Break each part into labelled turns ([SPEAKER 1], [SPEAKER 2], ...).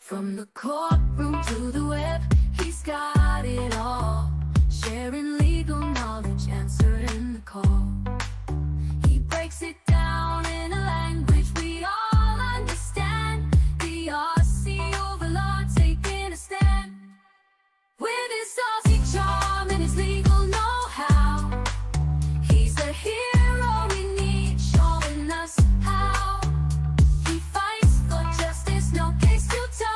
[SPEAKER 1] From the courtroom to the web, he's got it all. Sharing legal knowledge, answering the call. He breaks it down in a language we all understand. The Aussie overlawd taking a stand. With his Aussie charm and his legal know-how, he's the hero we need, showing us how. He fights for justice, no case too tough.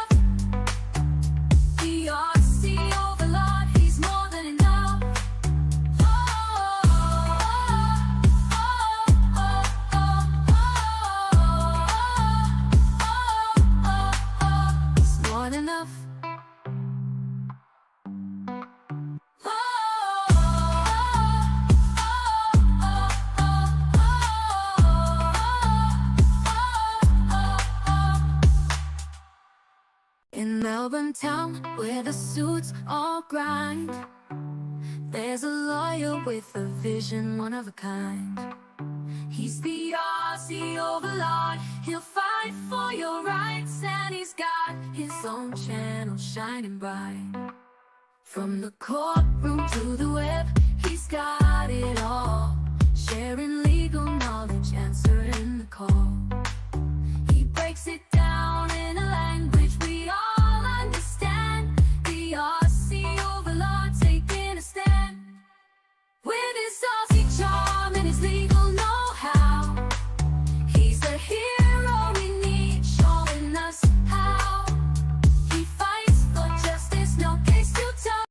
[SPEAKER 1] The Aussie overlawd, he's more than enough. He's more than enough. In Melbourne town, where the suits all grind, there's a lawyer with a vision, one of a kind. He's the Aussie overlawd, he'll fight for your rights, and he's got his own channel shining bright. From the courtroom to the web, he's got it all. Sharing legal knowledge, answering the call. He breaks it down in a language we all understand. The Aussie overlawd taking a stand. With his Aussie charm and his legal know-how, he's the hero we need, showing us how. He fights for justice, no case too tough.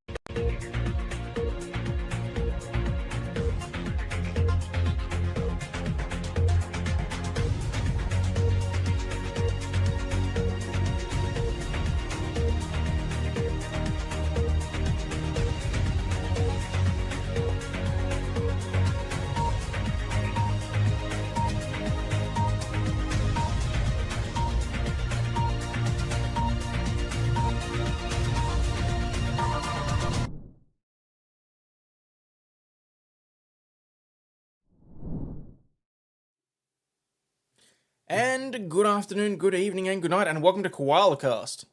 [SPEAKER 2] And good afternoon, good evening, and good night, and welcome to Koalacast.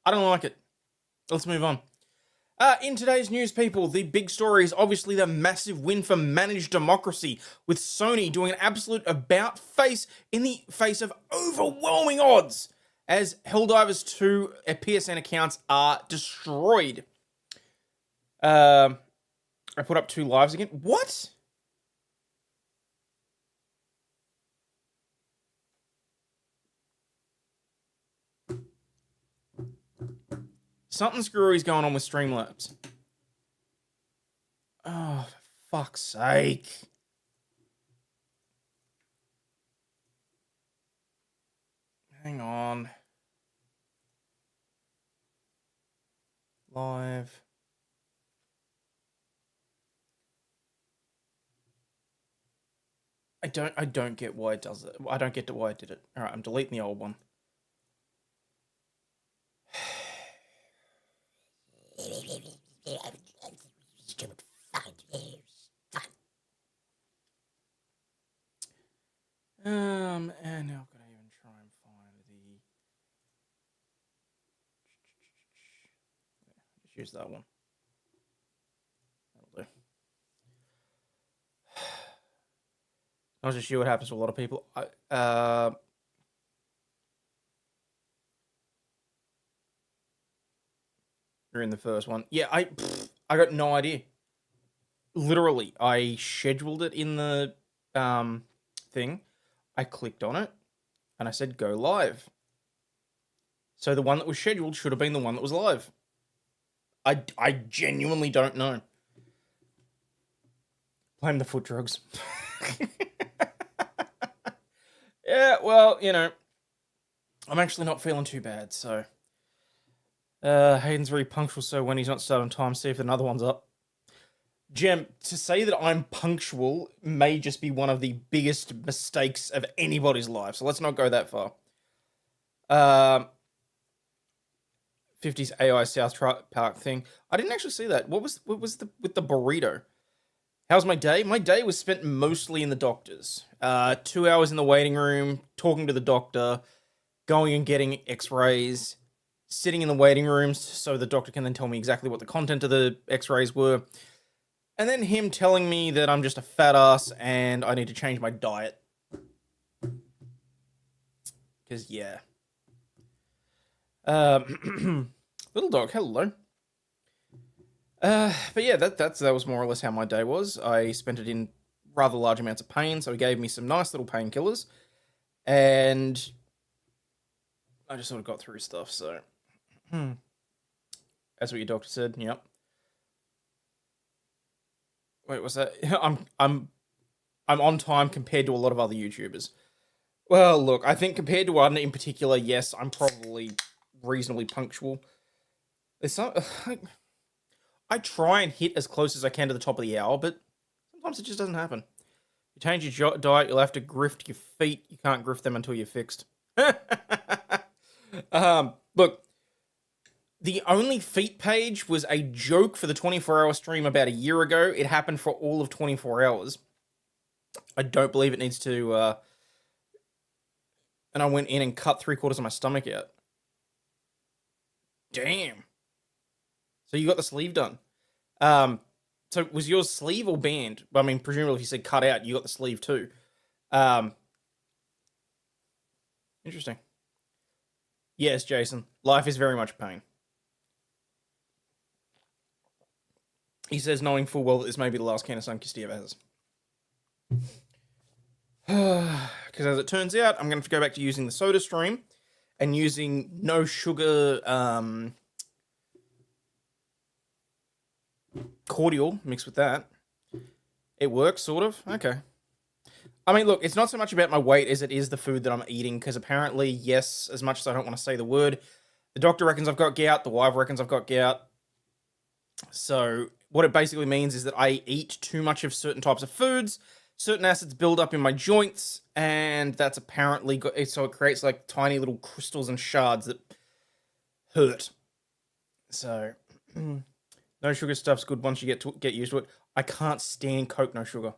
[SPEAKER 2] I don't like it. Let's move on. In today's news, people, the big story is obviously the massive win for managed democracy, with Sony doing an absolute about-face in the face of overwhelming odds, as Helldivers 2 PSN accounts are destroyed. I put up 2 lives again. What? Something screwy's going on with Streamlabs. Oh, for fuck's sake. Hang on. Live. I don't get why it does it. I don't get why it did it. Alright, I'm deleting the old one. And now can I even try and find the... Just use that one. That'll do. I'll just see what happens to a lot of people. You're in the first one. Yeah, I got no idea. Literally, I scheduled it in the thing. I clicked on it, and I said, go live. So the one that was scheduled should have been the one that was live. I genuinely don't know. Blame the foot drugs. Yeah, well, you know, I'm actually not feeling too bad, so... Hayden's very punctual, so when he's not starting on time, see if another one's up. Jem, to say that I'm punctual may just be one of the biggest mistakes of anybody's life, so let's not go that far. 50s AI South Park thing. I didn't actually see that. What was with the burrito? How's my day? My day was spent mostly in the doctors. 2 hours in the waiting room, talking to the doctor, going and getting x-rays, sitting in the waiting rooms so the doctor can then tell me exactly what the content of the x-rays were, and then him telling me that I'm just a fat ass and I need to change my diet. Because, yeah. Little dog, hello. But yeah, that was more or less how my day was. I spent it in rather large amounts of pain, so he gave me some nice little painkillers, and I just sort of got through stuff, so... That's what your doctor said, yep. Wait, what's that? I'm on time compared to a lot of other YouTubers. Well, look, I think compared to one in particular, yes, I'm probably reasonably punctual. There's some... I try and hit as close as I can to the top of the hour, but sometimes it just doesn't happen. You change your diet, you'll have to grift your feet. You can't grift them until you're fixed. Look, the only feet page was a joke for the 24-hour stream about a year ago. It happened for all of 24 hours. I don't believe it needs to... And I went in and cut 3/4 of my stomach out. Damn. So you got the sleeve done. So was yours sleeve or band? I mean, presumably if you said cut out, you got the sleeve too. Interesting. Yes, Jason. Life is very much pain. He says, knowing full well that this may be the last can of Sunkist he ever has. Because as it turns out, I'm going to have to go back to using the soda stream and using no sugar cordial mixed with that. It works, sort of. Okay. I mean, look, it's not so much about my weight as it is the food that I'm eating, because apparently, yes, as much as I don't want to say the word, the doctor reckons I've got gout, the wife reckons I've got gout. So what it basically means is that I eat too much of certain types of foods, certain acids build up in my joints, and that's apparently so it creates like tiny little crystals and shards that hurt. So no sugar stuff's good once you get used to it. I can't stand Coke no sugar.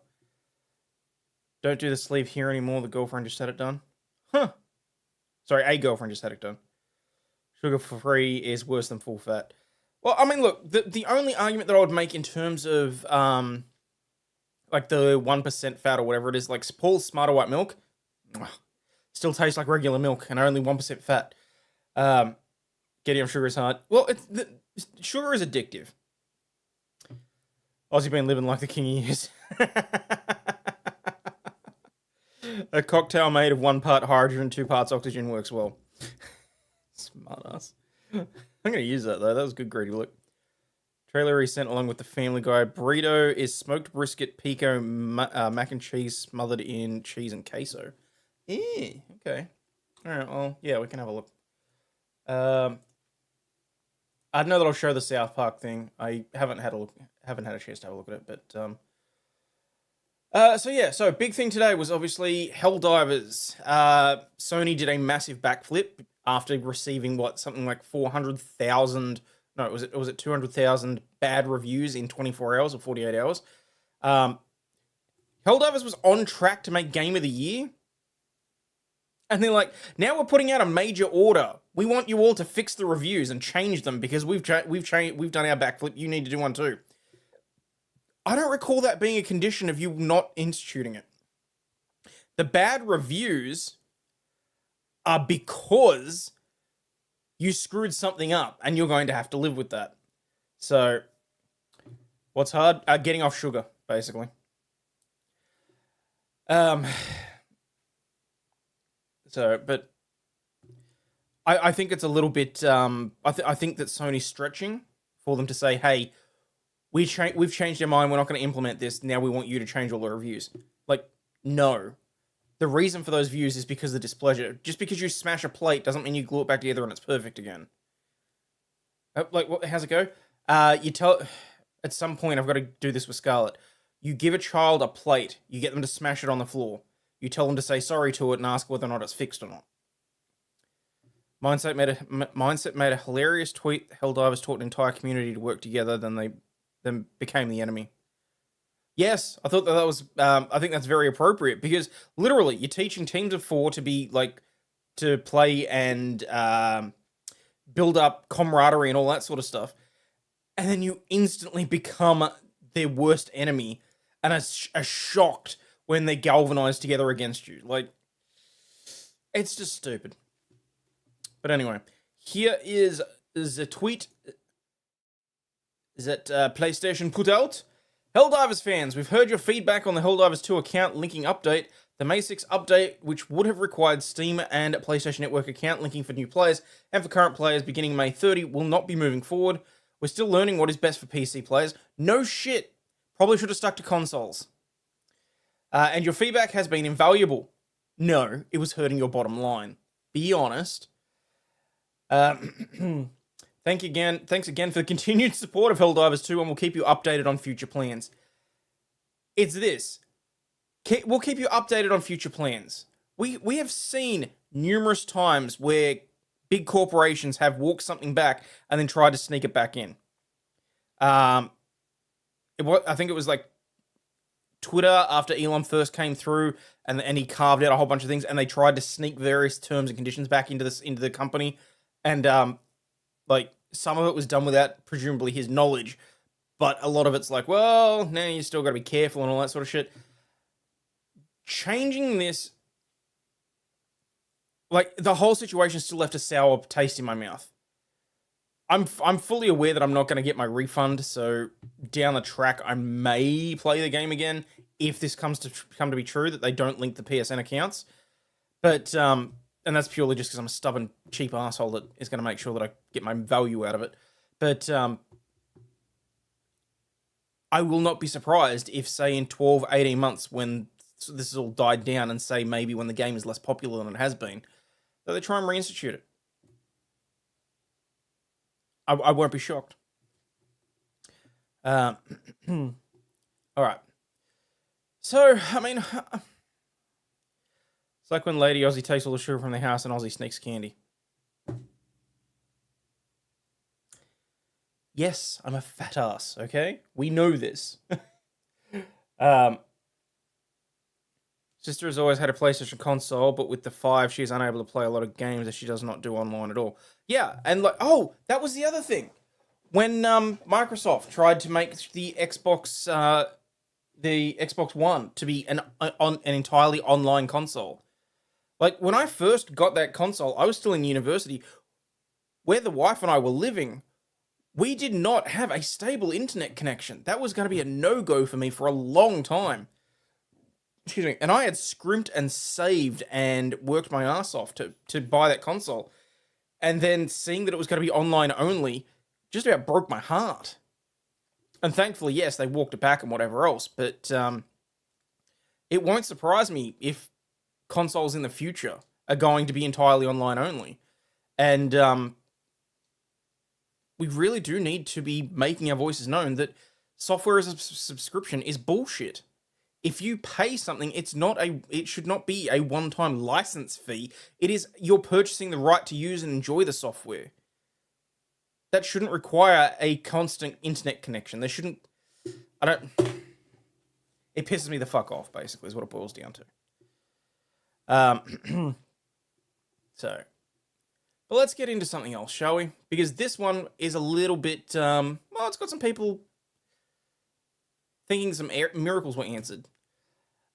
[SPEAKER 2] Don't do the sleeve here anymore. The girlfriend just had it done. Huh. Sorry, a girlfriend just had it done. Sugar-free is worse than full fat. Well, I mean, look, the only argument that I would make in terms of, like the 1% fat or whatever it is, like Paul's Smarter White Milk, still tastes like regular milk and only 1% fat. Getting off sugar is hard. Well, sugar is addictive. Aussie been living like the king he is. A cocktail made of 1 part hydrogen, 2 parts oxygen works well. Smart ass. I'm going to use that, though. That was a good greedy look. Trailer he sent along with the Family Guy. Burrito is smoked brisket, pico, mac and cheese smothered in cheese and queso. Okay. All right, well, yeah, we can have a look. I don't know that I'll show the South Park thing. I haven't had a chance to have a look at it, but... So big thing today was obviously Helldivers. Sony did a massive backflip after receiving something like 400,000. No, was it 200,000 bad reviews in 24 hours or 48 hours? Helldivers was on track to make Game of the Year, and they're like, now we're putting out a major order. We want you all to fix the reviews and change them because we've done our backflip. You need to do one too. I don't recall that being a condition of you not instituting it. The bad reviews are because you screwed something up and you're going to have to live with that. So, what's hard? Getting off sugar, basically. But I think it's a little bit, I think that Sony's stretching for them to say, hey, we've changed our mind, we're not going to implement this, now we want you to change all the reviews. Like, no. The reason for those views is because of the displeasure. Just because you smash a plate doesn't mean you glue it back together and it's perfect again. How's it go? At some point, I've got to do this with Scarlett. You give a child a plate, you get them to smash it on the floor. You tell them to say sorry to it and ask whether or not it's fixed or not. Mindset made a hilarious tweet. Helldivers taught an entire community to work together, then became the enemy. Yes, I thought that was, I think that's very appropriate because literally you're teaching teams of 4 to be like to play and build up camaraderie and all that sort of stuff, and then you instantly become their worst enemy and are shocked when they galvanize together against you. Like, it's just stupid. But anyway, here is the tweet that PlayStation put out. Helldivers fans, we've heard your feedback on the Helldivers 2 account linking update. The May 6 update, which would have required Steam and PlayStation Network account linking for new players and for current players beginning May 30, will not be moving forward. We're still learning what is best for PC players. No shit. Probably should have stuck to consoles. And your feedback has been invaluable. No, it was hurting your bottom line. Be honest. Thanks again for the continued support of Helldivers 2, and we'll keep you updated on future plans. It's this. We'll keep you updated on future plans. We have seen numerous times where big corporations have walked something back and then tried to sneak it back in. I think it was like Twitter after Elon first came through, and he carved out a whole bunch of things, and they tried to sneak various terms and conditions back into the company, and like some of it was done without presumably his knowledge, but a lot of it's like, well, now you still got to be careful and all that sort of shit. Changing this, like, the whole situation still left a sour taste in my mouth. I'm fully aware that I'm not going to get my refund, so down the track I may play the game again if this come to be true, that they don't link the PSN accounts. But and that's purely just because I'm a stubborn, cheap asshole that is going to make sure that I get my value out of it. But I will not be surprised if, say, in 12, 18 months, when this has all died down, and say maybe when the game is less popular than it has been, that they try and reinstitute it. I won't be shocked. All right. So, I mean, it's like when Lady Aussie takes all the sugar from the house and Aussie sneaks candy. Yes, I'm a fat ass, okay? We know this. Sister has always had a PlayStation console, but with the 5, she is unable to play a lot of games as she does not do online at all. Yeah, and like, oh, that was the other thing. When Microsoft tried to make the Xbox One to be an entirely online console. Like, when I first got that console, I was still in university. Where the wife and I were living, we did not have a stable internet connection. That was going to be a no-go for me for a long time. Excuse me. And I had scrimped and saved and worked my ass off to buy that console. And then seeing that it was going to be online only just about broke my heart. And thankfully, yes, they walked it back and whatever else. But it won't surprise me if consoles in the future are going to be entirely online only. And we really do need to be making our voices known that software as a subscription is bullshit. If you pay something, it should not be a one-time license fee. It is, you're purchasing the right to use and enjoy the software. That shouldn't require a constant internet connection. It pisses me the fuck off, basically, is what it boils down to. But let's get into something else, shall we? Because this one is a little bit, well, it's got some people thinking some miracles were answered.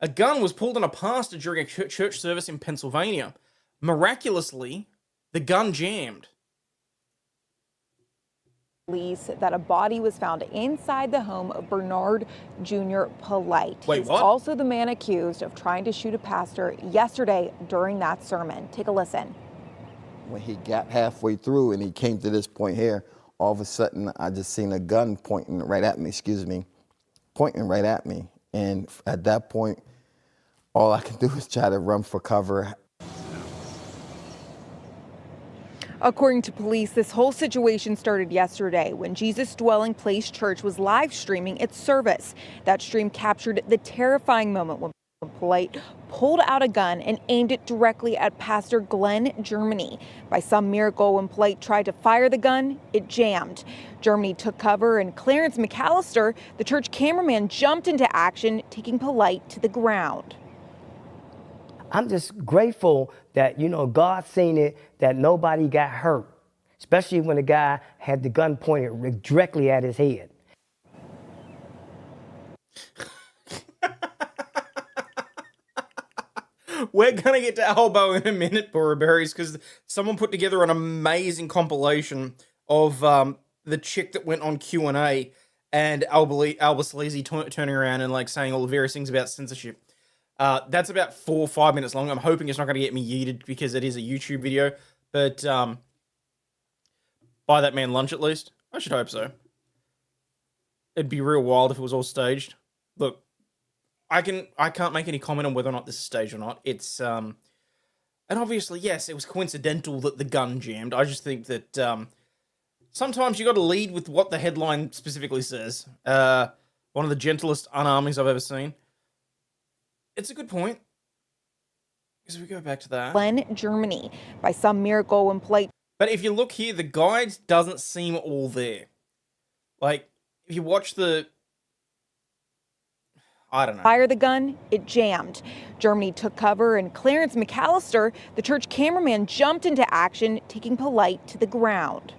[SPEAKER 2] A gun was pulled on a pastor during a church service in Pennsylvania. Miraculously, the gun jammed.
[SPEAKER 3] Police that a body was found inside the home of Bernard Jr. Polite.
[SPEAKER 2] Wait,
[SPEAKER 3] He's
[SPEAKER 2] what?
[SPEAKER 3] also the man accused of trying to shoot a pastor yesterday during that sermon. Take a listen.
[SPEAKER 4] When he got halfway through and he came to this point here, all of a sudden I just seen a gun pointing right at me, And at that point, all I can do is try to run for cover.
[SPEAKER 3] According to police, this whole situation started yesterday when Jesus Dwelling Place Church was live streaming its service. That stream captured the terrifying moment when Polite pulled out a gun and aimed it directly at Pastor Glenn Germany. By some miracle, when Polite tried to fire the gun, it jammed. Germany took cover, and Clarence McAllister, the church cameraman, jumped into action, taking Polite to the ground.
[SPEAKER 5] I'm just grateful that, God seen it, that nobody got hurt, especially when the guy had the gun pointed directly at his head.
[SPEAKER 2] We're going to get to Elbow in a minute, Berries, because someone put together an amazing compilation of the chick that went on Q&A and Alba Sleazy turning around and like saying all the various things about censorship. That's about 4 or 5 minutes long. I'm hoping it's not going to get me yeeted because it is a YouTube video, but buy that man lunch at least. I should hope so. It'd be real wild if it was all staged. Look, I can't make any comment on whether or not this is staged or not. It's and obviously, yes, it was coincidental that the gun jammed. I just think that sometimes you got to lead with what the headline specifically says. One of the gentlest unarmings I've ever seen. It's a good point. Because we go back to that.
[SPEAKER 3] Glen, Germany. By some miracle, when polite.
[SPEAKER 2] But if you look here, the guide doesn't seem all there. Like, if you watch the... I don't know.
[SPEAKER 3] Fire the gun, it jammed. Germany took cover, and Clarence McAllister, the church cameraman, jumped into action, taking Polite to the ground.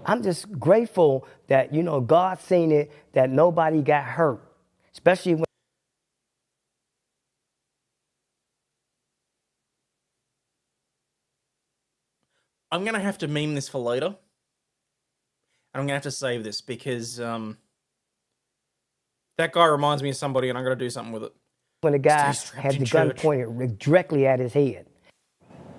[SPEAKER 5] I'm just grateful that, God seen it, that nobody got hurt, especially when...
[SPEAKER 2] I'm going to have to meme this for later. And I'm going to have to save this because that guy reminds me of somebody and I'm going to do something with it.
[SPEAKER 5] When the guy had the gun pointed directly at his head.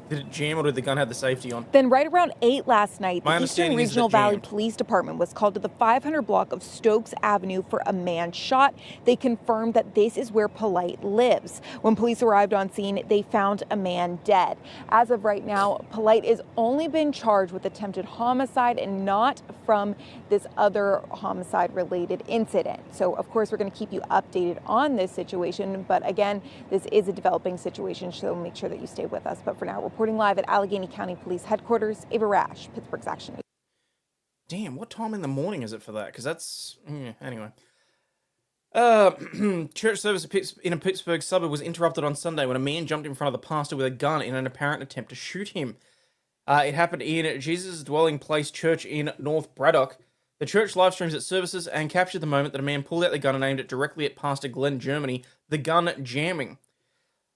[SPEAKER 2] Did it jam or did the gun have the safety on?
[SPEAKER 3] Then right around 8 last night,
[SPEAKER 2] My
[SPEAKER 3] the Eastern
[SPEAKER 2] understanding is
[SPEAKER 3] Regional
[SPEAKER 2] that
[SPEAKER 3] Valley
[SPEAKER 2] jammed.
[SPEAKER 3] Police Department was called to the 500 block of Stokes Avenue for a man shot. They confirmed that this is where Polite lives. When police arrived on scene, they found a man dead. As of right now, Polite is only been charged with attempted homicide and not from this other homicide-related incident. So, of course, we're going to keep you updated on this situation. But again, this is a developing situation, so make sure that you stay with us. But for now, reporting live at Allegheny County Police Headquarters, Ava Rash, Pittsburgh's Action News.
[SPEAKER 2] Damn, what time in the morning is it for that? Because that's... anyway. Church service in a Pittsburgh suburb was interrupted on Sunday when a man jumped in front of the pastor with a gun in an apparent attempt to shoot him. It happened in Jesus' Dwelling Place Church in North Braddock. The church live streams its services and captured the moment that a man pulled out the gun and aimed it directly at Pastor Glenn Germany, the gun jamming.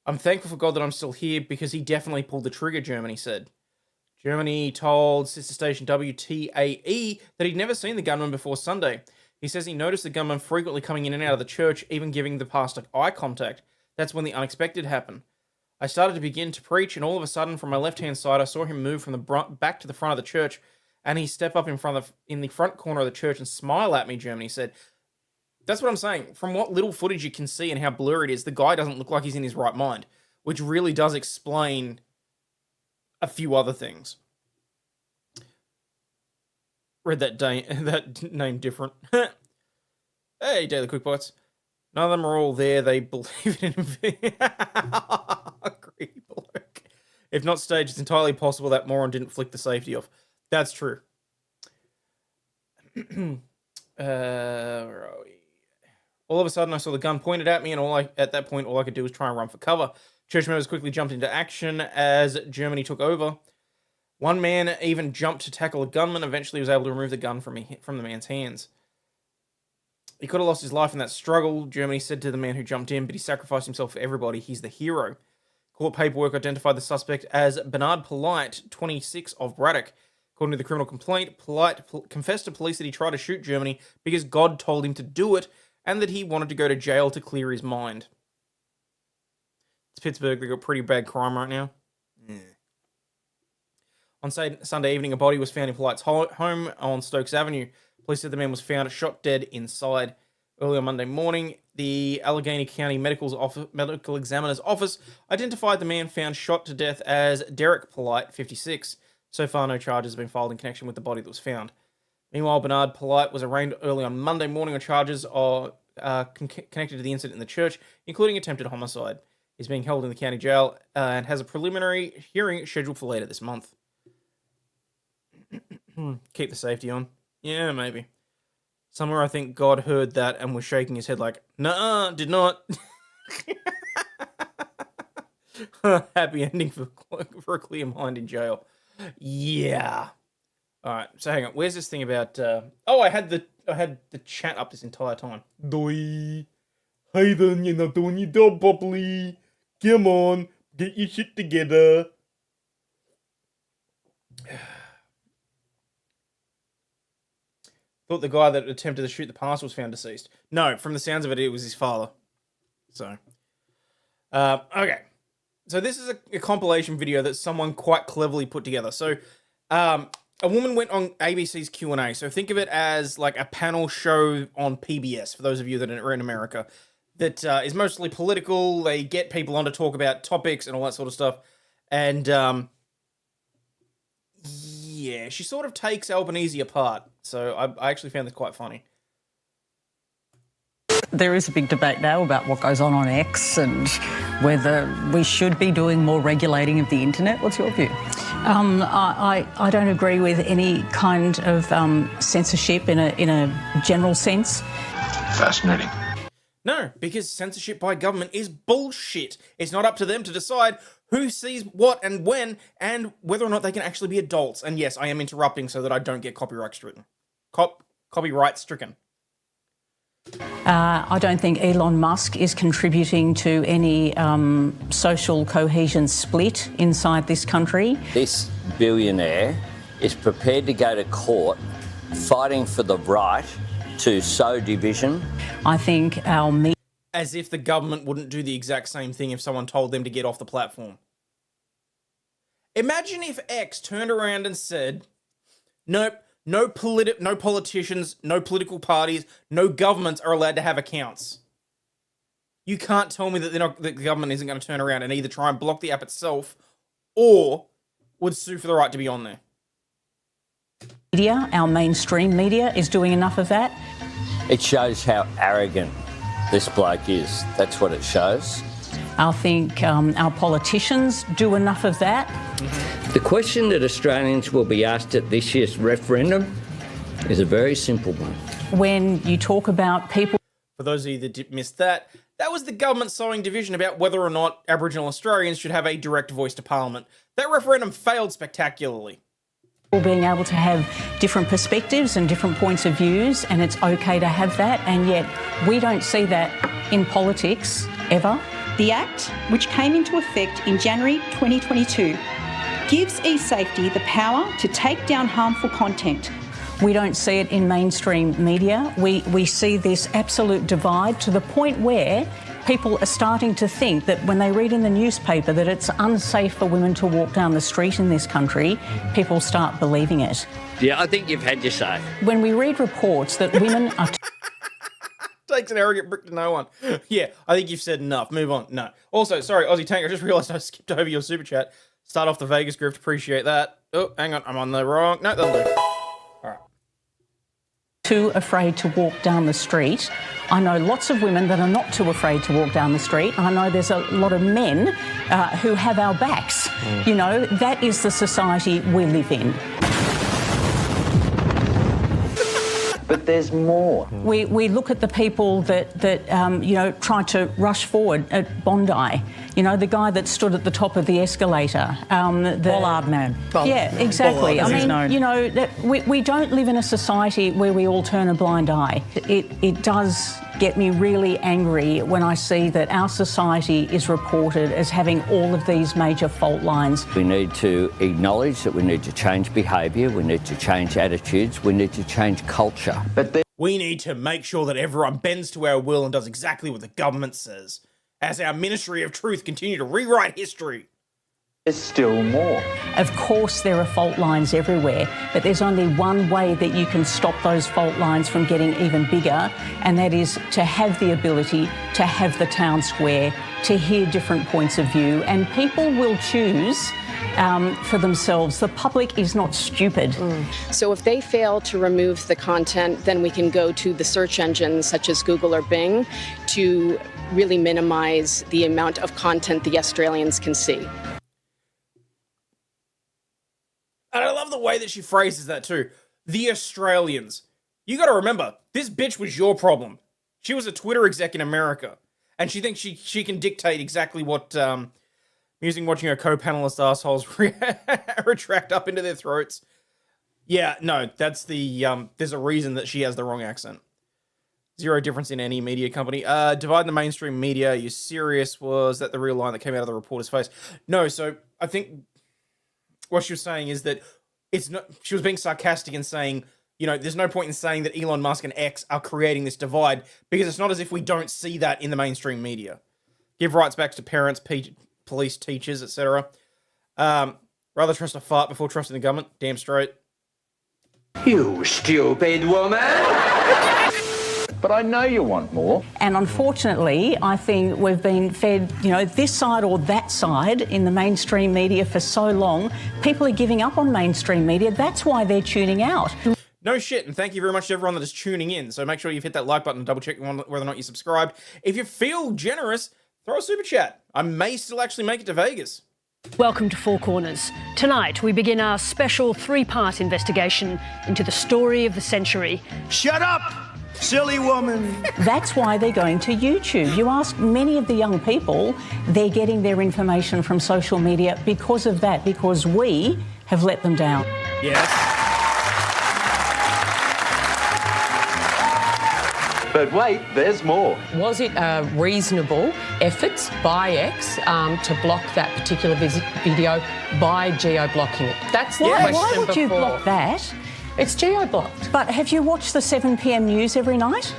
[SPEAKER 2] I'm thankful for God that I'm still here because he definitely pulled the trigger, Germany said. Germany told sister station WTAE that he'd never seen the gunman before Sunday. He says he noticed the gunman frequently coming in and out of the church, even giving the pastor eye contact. That's when the unexpected happened. I started to begin to preach, and all of a sudden, from my left-hand side, I saw him move from the back to the front of the church, and he step up in the front corner of the church and smile at me, Germany said. That's what I'm saying. From what little footage you can see and how blurry it is, the guy doesn't look like he's in his right mind, which really does explain a few other things. Read that name different. Hey, Daily Quick Bites. None of them are all there. They believe in him. Greedy bloke. If not staged, it's entirely possible that moron didn't flick the safety off. That's true. Where are we? All of a sudden, I saw the gun pointed at me, and at that point, all I could do was try and run for cover. Church members quickly jumped into action as Germany took over. One man even jumped to tackle a gunman. Eventually, he was able to remove the gun from the man's hands. He could have lost his life in that struggle, Germany said to the man who jumped in, but he sacrificed himself for everybody. He's the hero. Court paperwork identified the suspect as Bernard Polite, 26, of Braddock. According to the criminal complaint, Polite confessed to police that he tried to shoot Germany because God told him to do it, and that he wanted to go to jail to clear his mind. It's Pittsburgh. They've got pretty bad crime right now. Yeah. On Sunday evening, a body was found in Polite's home on Stokes Avenue. Police said the man was found shot dead inside. Early on Monday morning, the Allegheny County Medical Examiner's Office identified the man found shot to death as Derek Polite, 56. So far, no charges have been filed in connection with the body that was found. Meanwhile, Bernard Polite was arraigned early on Monday morning on charges connected to the incident in the church, including attempted homicide. He's being held in the county jail and has a preliminary hearing scheduled for later this month. Keep the safety on. Yeah, maybe. Somewhere I think God heard that and was shaking his head like, "Nuh-uh, did not." Happy ending for a clear mind in jail. Yeah. All right. So hang on. Where's this thing about? Oh, I had the chat up this entire time. Doi. Hey then, you're not doing your job properly. Come on, get your shit together. Thought the guy that attempted to shoot the pastor was found deceased. No, from the sounds of it, it was his father. So, okay. So this is a compilation video that someone quite cleverly put together. So, a woman went on ABC's Q&A. So think of it as like a panel show on PBS, for those of you that are in America, that is mostly political. They get people on to talk about topics and all that sort of stuff. And, yeah, she sort of takes Albanese apart. So I actually found this quite funny.
[SPEAKER 6] There is a big debate now about what goes on X and whether we should be doing more regulating of the internet. What's your view? I don't agree with any kind of censorship in a general sense.
[SPEAKER 7] Fascinating.
[SPEAKER 2] No, because censorship by government is bullshit. It's not up to them to decide who sees what and when, and whether or not they can actually be adults. And yes, I am interrupting so that I don't get copyright stricken. Copyright stricken.
[SPEAKER 6] I don't think Elon Musk is contributing to any social cohesion split inside this country.
[SPEAKER 8] This billionaire is prepared to go to court fighting for the right to sow division.
[SPEAKER 6] I think our media...
[SPEAKER 2] As if the government wouldn't do the exact same thing if someone told them to get off the platform. Imagine if X turned around and said, nope, no politicians, no political parties, no governments are allowed to have accounts. You can't tell me that the government isn't going to turn around and either try and block the app itself or would sue for the right to be on there.
[SPEAKER 6] Media, our mainstream media, is doing enough of that.
[SPEAKER 8] It shows how arrogant this bloke is. That's what it shows.
[SPEAKER 6] I think our politicians do enough of that.
[SPEAKER 8] The question that Australians will be asked at this year's referendum is a very simple one.
[SPEAKER 6] When you talk about people...
[SPEAKER 2] For those of you that missed that, that was the government sowing division about whether or not Aboriginal Australians should have a direct voice to Parliament. That referendum failed spectacularly.
[SPEAKER 6] Being able to have different perspectives and different points of views, and it's okay to have that, and yet we don't see that in politics ever.
[SPEAKER 9] The Act, which came into effect in January 2022, gives eSafety the power to take down harmful content.
[SPEAKER 6] We don't see it in mainstream media. We see this absolute divide to the point where people are starting to think that when they read in the newspaper that it's unsafe for women to walk down the street in this country, people start believing it.
[SPEAKER 8] Yeah, I think you've had your say.
[SPEAKER 6] When we read reports that women are...
[SPEAKER 2] Takes an arrogant brick to no one. Yeah, I think you've said enough. Move on. No. Also, sorry, Aussie Tank, I just realised I skipped over your super chat. Start off the Vegas grift. Appreciate that. Oh, hang on. I'm on the wrong... No, that'll do. All right.
[SPEAKER 6] Too afraid to walk down the street. I know lots of women that are not too afraid to walk down the street. I know there's a lot of men who have our backs. You know, that is the society we live in.
[SPEAKER 8] But there's more.
[SPEAKER 6] We look at the people that you know, tried to rush forward at Bondi. You know, the guy that stood at the top of the escalator.
[SPEAKER 10] Overlawd man.
[SPEAKER 6] Yeah, exactly.
[SPEAKER 10] Overlawd,
[SPEAKER 6] I mean,
[SPEAKER 10] known.
[SPEAKER 6] you know, that we don't live in a society where we all turn a blind eye. It does get me really angry when I see that our society is reported as having all of these major fault lines.
[SPEAKER 8] We need to acknowledge that we need to change behaviour, we need to change attitudes, we need to change culture.
[SPEAKER 2] We need to make sure that everyone bends to our will and does exactly what the government says, as our Ministry of Truth continue to rewrite history.
[SPEAKER 8] There's still more.
[SPEAKER 6] Of course there are fault lines everywhere, but there's only one way that you can stop those fault lines from getting even bigger, and that is to have the ability to have the town square, to hear different points of view, and people will choose for themselves. The public is not stupid.
[SPEAKER 11] So if they fail to remove the content, then we can go to the search engines such as Google or Bing to really minimize the amount of content the Australians can see.
[SPEAKER 2] And I love the way that she phrases that too. The Australians. You got to remember, this bitch was your problem. She was a Twitter exec in America, and she thinks she can dictate exactly what Musing watching her co-panelist assholes retract up into their throats. Yeah, no, that's the, there's a reason that she has the wrong accent. Zero difference in any media company. Divide the mainstream media. Are you serious? Was that the real line that came out of the reporter's face? No, so I think what she was saying is that it's not, she was being sarcastic and saying, you know, there's no point in saying that Elon Musk and X are creating this divide because it's not as if we don't see that in the mainstream media. Give rights back to parents, police, teachers, etc. Rather trust a fart before trusting the government. Damn straight.
[SPEAKER 7] You stupid woman! But I know you want more.
[SPEAKER 6] And unfortunately, I think we've been fed, you know, this side or that side in the mainstream media for so long. People are giving up on mainstream media. That's why they're tuning out.
[SPEAKER 2] No shit, and thank you very much to everyone that is tuning in. So make sure you've hit that like button and double check whether or not you're subscribed. If you feel generous, throw a super chat. I may still actually make it to Vegas.
[SPEAKER 10] Welcome to Four Corners. Tonight we begin our special three-part investigation into the story of the century.
[SPEAKER 7] Shut up, silly woman!
[SPEAKER 6] That's why they're going to YouTube. You ask many of the young people, they're getting their information from social media because of that, because we have let them down.
[SPEAKER 2] Yes.
[SPEAKER 7] But wait, there's more.
[SPEAKER 12] Was it a reasonable effort by X to block that particular video by geo-blocking it? That's the question.
[SPEAKER 6] Why would you block that?
[SPEAKER 12] It's geo-blocked.
[SPEAKER 6] But have you watched the 7 p.m. news every night?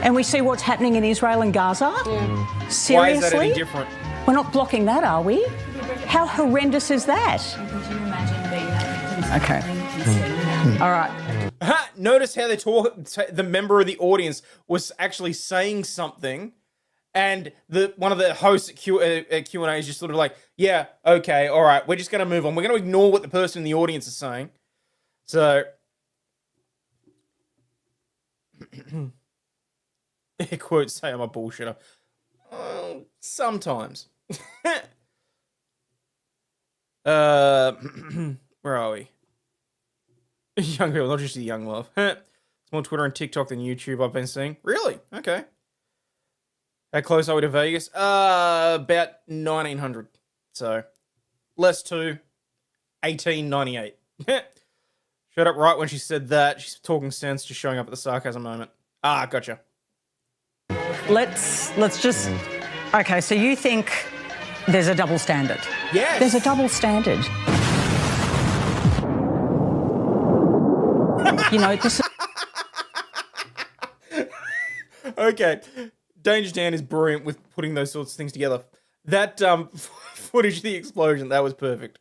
[SPEAKER 6] And we see what's happening in Israel and Gaza? Yeah. Seriously?
[SPEAKER 2] Why is that any different?
[SPEAKER 6] We're not blocking that, are we? How horrendous is that? Okay. All right.
[SPEAKER 2] Notice how they talk. The member of the audience was actually saying something, and one of the hosts at Q&A is just sort of like, yeah, okay, all right, we're just going to move on. We're going to ignore what the person in the audience is saying. So, air quotes say I'm a bullshitter. Sometimes. Where are we? Young people, not just the young love. It's more Twitter and TikTok than YouTube I've been seeing. Really? Okay. How close are we to Vegas? About 1900. So, less to 1898. Shut up right when she said that. She's talking sense, just showing up at the sarcasm moment. Ah, gotcha.
[SPEAKER 6] Let's just... Okay, so you think there's a double standard?
[SPEAKER 2] Yes.
[SPEAKER 6] There's a double standard. You know, this is...
[SPEAKER 2] Okay. Danger Dan is brilliant with putting those sorts of things together. That footage of the explosion, that was perfect.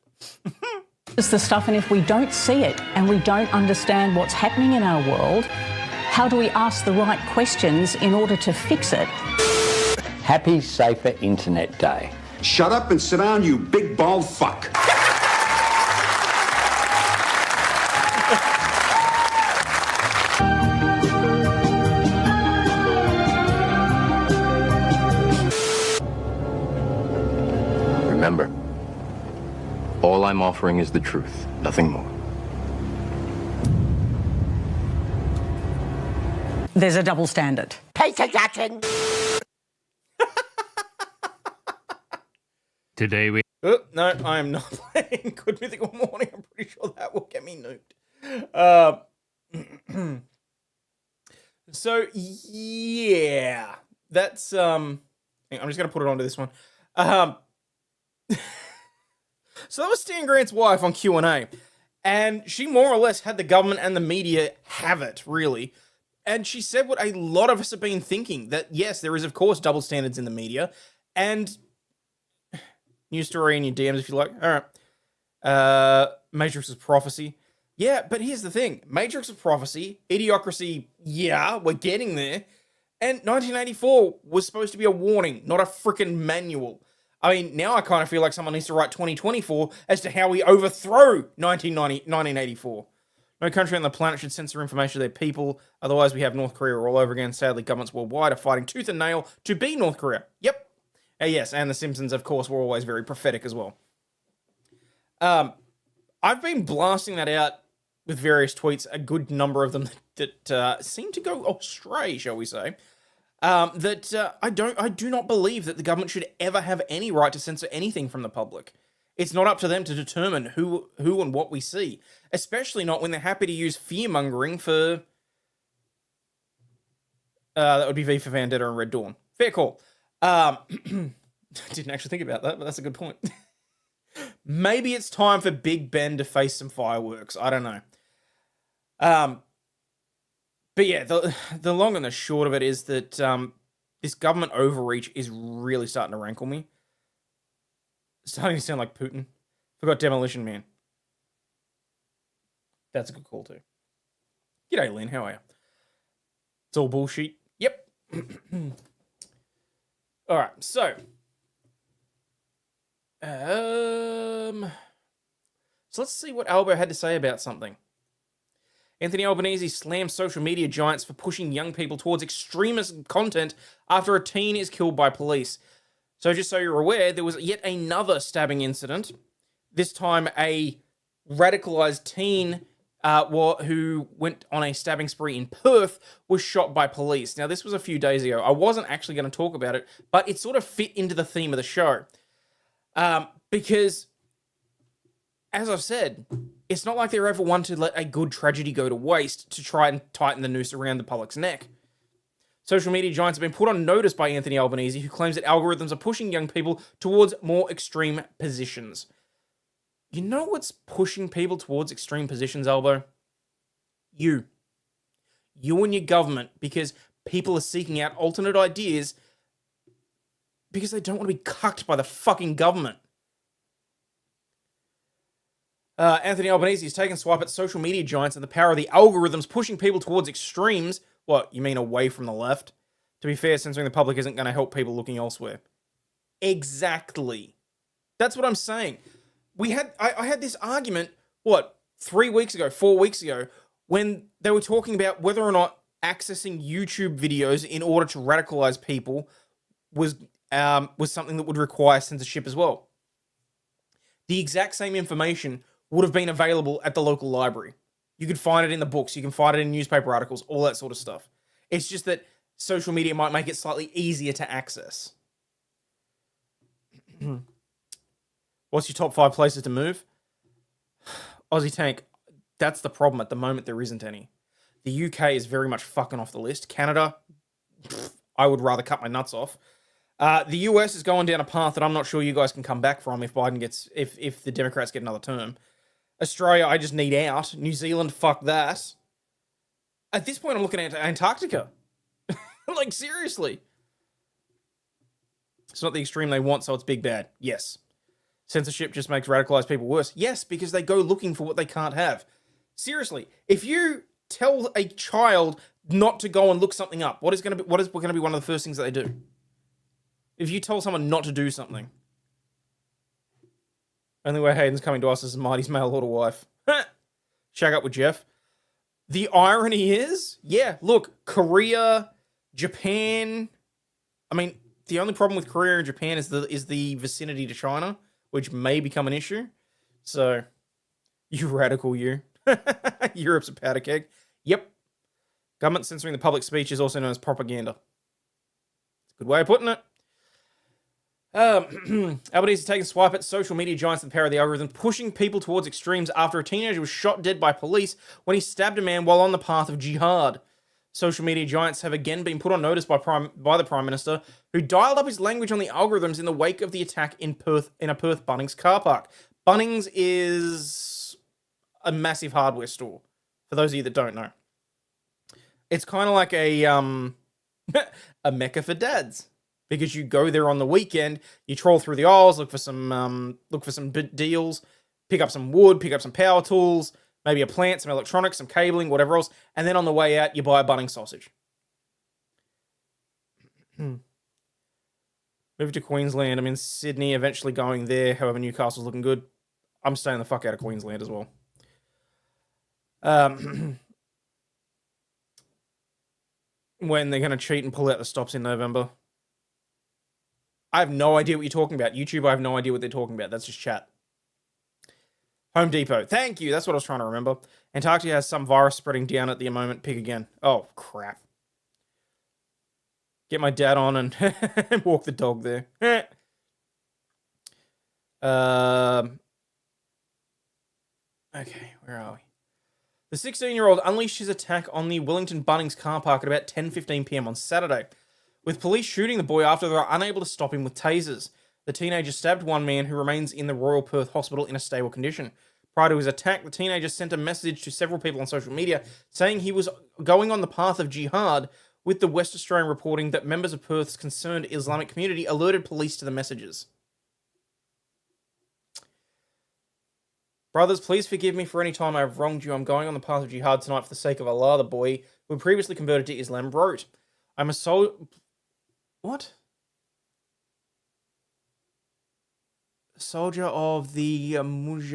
[SPEAKER 6] It's the stuff, and if we don't see it and we don't understand what's happening in our world, how do we ask the right questions in order to fix it?
[SPEAKER 8] Happy Safer Internet Day.
[SPEAKER 7] Shut up and sit down, you big bald fuck.
[SPEAKER 13] Remember, all I'm offering is the truth, nothing more.
[SPEAKER 6] There's a double standard.
[SPEAKER 12] Peter Jackson!
[SPEAKER 13] Today we...
[SPEAKER 2] Oh, no, I am not playing Good Mythical Morning. I'm pretty sure that will get me nuked. So, yeah. That's, I'm just going to put it onto this one. So that was Stan Grant's wife on Q&A. And she more or less had the government and the media have it, really. And she said what a lot of us have been thinking, that yes, there is, of course, double standards in the media. And... news story in your DMs if you like. All right. Matrix of Prophecy. Yeah, but here's the thing. Matrix of Prophecy, Idiocracy, yeah, we're getting there. And 1984 was supposed to be a warning, not a freaking manual. I mean, now I kind of feel like someone needs to write 2024 as to how we overthrow 1984. No country on the planet should censor information to their people. Otherwise, we have North Korea all over again. Sadly, governments worldwide are fighting tooth and nail to be North Korea. Yep. Yes, and The Simpsons, of course, were always very prophetic as well. I've been blasting that out with various tweets, a good number of them that seem to go astray, shall we say. I do not believe that the government should ever have any right to censor anything from the public. It's not up to them to determine who and what we see, especially not when they're happy to use fear-mongering for... that would be V for Vendetta and Red Dawn. Fair call. Didn't actually think about that, but that's a good point. Maybe it's time for Big Ben to face some fireworks. I don't know. But yeah, the long and the short of it is that this government overreach is really starting to rankle me. Starting to sound like Putin. Forgot Demolition Man. That's a good call too. G'day, Lynn. How are you? It's all bullshit. Yep. All right. So, let's see what Albo had to say about something. Anthony Albanese slams social media giants for pushing young people towards extremist content after a teen is killed by police. So just so you're aware, there was yet another stabbing incident. This time a radicalised teen who went on a stabbing spree in Perth was shot by police. Now, this was a few days ago. I wasn't actually going to talk about it, but it sort of fit into the theme of the show. Because, as I've said, it's not like they're ever one to let a good tragedy go to waste to try and tighten the noose around the public's neck. Social media giants have been put on notice by Anthony Albanese, who claims that algorithms are pushing young people towards more extreme positions. You know what's pushing people towards extreme positions, Albo? You. You and your government, because people are seeking out alternate ideas because they don't want to be cucked by the fucking government. Anthony Albanese has taken a swipe at social media giants and the power of the algorithms pushing people towards extremes. What, you mean away from the left? To be fair, censoring the public isn't going to help people looking elsewhere. Exactly. That's what I'm saying. I had this argument, 3 weeks ago, 4 weeks ago, when they were talking about whether or not accessing YouTube videos in order to radicalize people was something that would require censorship as well. The exact same information would have been available at the local library. You could find it in the books, you can find it in newspaper articles, all that sort of stuff. It's just that social media might make it slightly easier to access. What's your top 5 places to move? Aussie Tank, that's the problem. At the moment, there isn't any. The UK is very much fucking off the list. Canada, I would rather cut my nuts off. The US is going down a path that I'm not sure you guys can come back from if the Democrats get another term. Australia, I just need out. New Zealand, fuck that. At this point, I'm looking at Antarctica. Like, seriously. It's not the extreme they want, so it's big bad. Yes. Censorship just makes radicalized people worse. Yes, because they go looking for what they can't have. Seriously, if you tell a child not to go and look something up, what is going to be one of the first things that they do? If you tell someone not to do something. Only way Hayden's coming to us is Marty's mail order wife. Shag up with Jeff. The irony is, yeah, look, Korea, Japan. I mean, the only problem with Korea and Japan is the vicinity to China, which may become an issue. So, you radical, you. Europe's a powder keg. Yep. Government censoring the public speech is also known as propaganda. It's a good way of putting it. Albanese is taking a swipe at social media giants and the power of the algorithm, pushing people towards extremes after a teenager was shot dead by police when he stabbed a man while on the path of jihad. Social media giants have again been put on notice by the Prime Minister, who dialed up his language on the algorithms in the wake of the attack in a Perth Bunnings car park. Bunnings is a massive hardware store, for those of you that don't know. It's kind of like a a mecca for dads. Because you go there on the weekend, you troll through the aisles, look for some deals, pick up some wood, pick up some power tools, maybe a plant, some electronics, some cabling, whatever else, and then on the way out, you buy a Bunnings sausage. Move to Queensland. I'm in Sydney, eventually going there. However, Newcastle's looking good. I'm staying the fuck out of Queensland as well. When they're going to cheat and pull out the stops in November. I have no idea what you're talking about. YouTube, I have no idea what they're talking about. That's just chat. Home Depot. Thank you. That's what I was trying to remember. Antarctica has some virus spreading down at the moment. Pick again. Oh, crap. Get my dad on and walk the dog there. Okay, where are we? The 16-year-old unleashed his attack on the Wellington Bunnings car park at about 10:15 p.m. on Saturday, with police shooting the boy after they were unable to stop him with tasers. The teenager stabbed one man who remains in the Royal Perth Hospital in a stable condition. Prior to his attack, the teenager sent a message to several people on social media saying he was going on the path of jihad, with the West Australian reporting that members of Perth's concerned Islamic community alerted police to the messages. Brothers, please forgive me for any time I have wronged you. I'm going on the path of jihad tonight for the sake of Allah. The boy, who had previously converted to Islam, wrote, I'm a soldier of the Mujahideen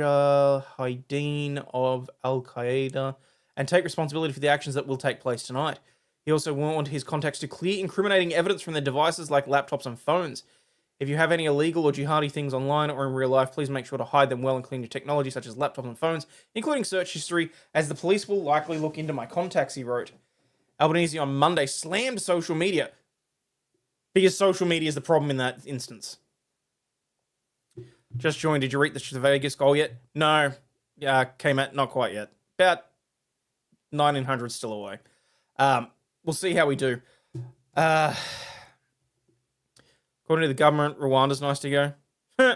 [SPEAKER 2] of Al-Qaeda and take responsibility for the actions that will take place tonight. He also warned his contacts to clear incriminating evidence from their devices like laptops and phones. If you have any illegal or jihadi things online or in real life, please make sure to hide them well and clean your technology such as laptops and phones, including search history, as the police will likely look into my contacts, he wrote. Albanese on Monday slammed social media because social media is the problem in that instance. Just joined. Did you read the Vegas goal yet? No. Came out not quite yet. About 1900 still away. We'll see how we do. According to the government, Rwanda's nice to go. You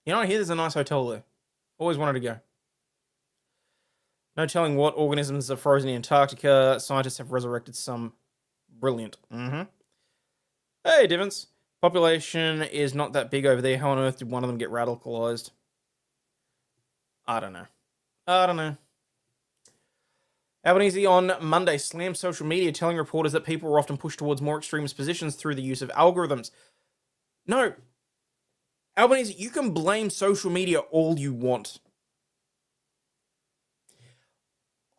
[SPEAKER 2] know, I hear there's a nice hotel there. Always wanted to go. No telling what organisms are frozen in Antarctica. Scientists have resurrected some. Brilliant. Hey, Divins. Population is not that big over there. How on earth did one of them get radicalized? I don't know. Albanese on Monday slammed social media, telling reporters that people were often pushed towards more extremist positions through the use of algorithms. No. Albanese, you can blame social media all you want.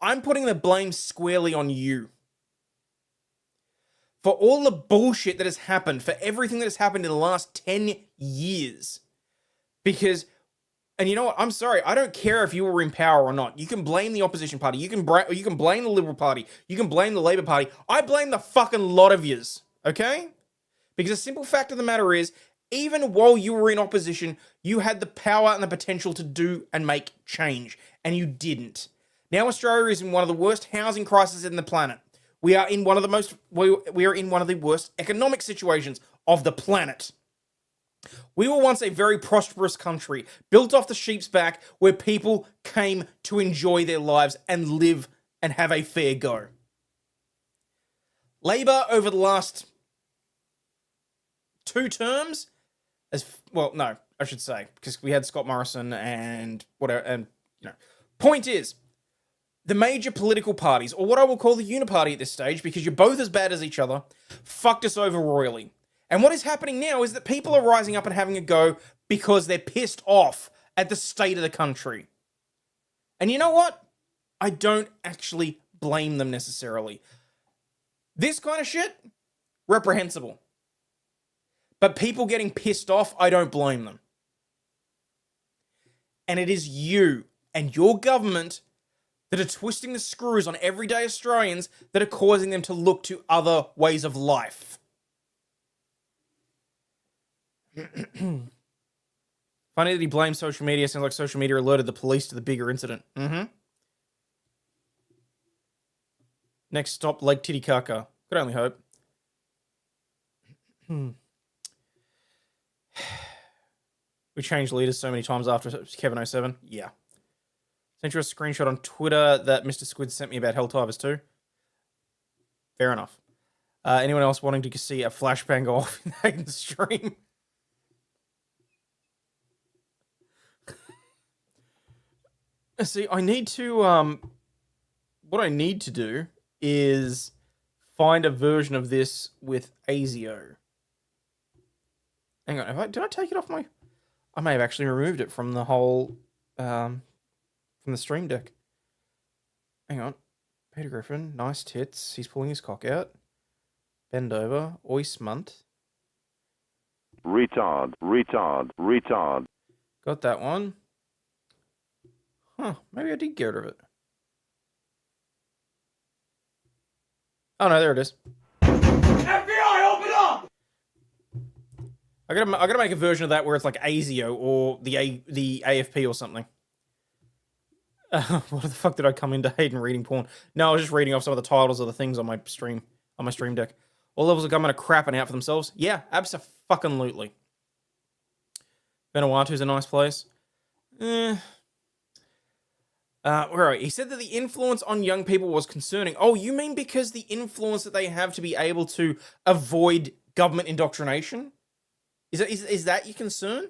[SPEAKER 2] I'm putting the blame squarely on you. For all the bullshit that has happened, for everything that has happened in the last 10 years. Because, and you know what, I'm sorry, I don't care if you were in power or not. You can blame the opposition party, you can blame the Liberal Party, you can blame the Labor Party. I blame the fucking lot of yous, okay? Because the simple fact of the matter is, even while you were in opposition, you had the power and the potential to do and make change, and you didn't. Now Australia is in one of the worst housing crises in the planet. We are in one of the worst economic situations of the planet. We were once a very prosperous country, built off the sheep's back, where people came to enjoy their lives and live and have a fair go. Labor over the last 2 terms, because we had Scott Morrison and whatever, and point is, the major political parties, or what I will call the uniparty at this stage, because you're both as bad as each other, fucked us over royally. And what is happening now is that people are rising up and having a go because they're pissed off at the state of the country. And you know what? I don't actually blame them necessarily. This kind of shit, reprehensible. But people getting pissed off, I don't blame them. And it is you and your government that are twisting the screws on everyday Australians that are causing them to look to other ways of life. Funny that he blames social media. Sounds like social media alerted the police to the bigger incident. Next stop, Lake Titicaca. Could only hope. We changed leaders so many times after Kevin 07. Yeah. Sent you a screenshot on Twitter that Mr. Squid sent me about Helltivers too. Fair enough. Anyone else wanting to see a flashbang go off in Hayden's stream? See, I need to, what I need to do is find a version of this with ASIO. Hang on, did I take it off my, I may have actually removed it from the whole, from the stream deck. Hang on. Peter Griffin, nice tits. He's pulling his cock out. Bend over. Oismunt.
[SPEAKER 14] Retard.
[SPEAKER 2] Got that one. Huh, maybe I did get rid of it. Oh no, there it is.
[SPEAKER 15] FBI, open
[SPEAKER 2] I gotta make a version of that where it's like ASIO or the AFP or something. What the fuck did I come into Hayden reading porn? No, I was just reading off some of the titles of the things on my stream deck. All levels of government are crapping out for themselves. Yeah, abso-fucking-lutely. Vanuatu's a nice place. Where are we? He said that the influence on young people was concerning. Oh, you mean because the influence that they have to be able to avoid government indoctrination? Is that your concern?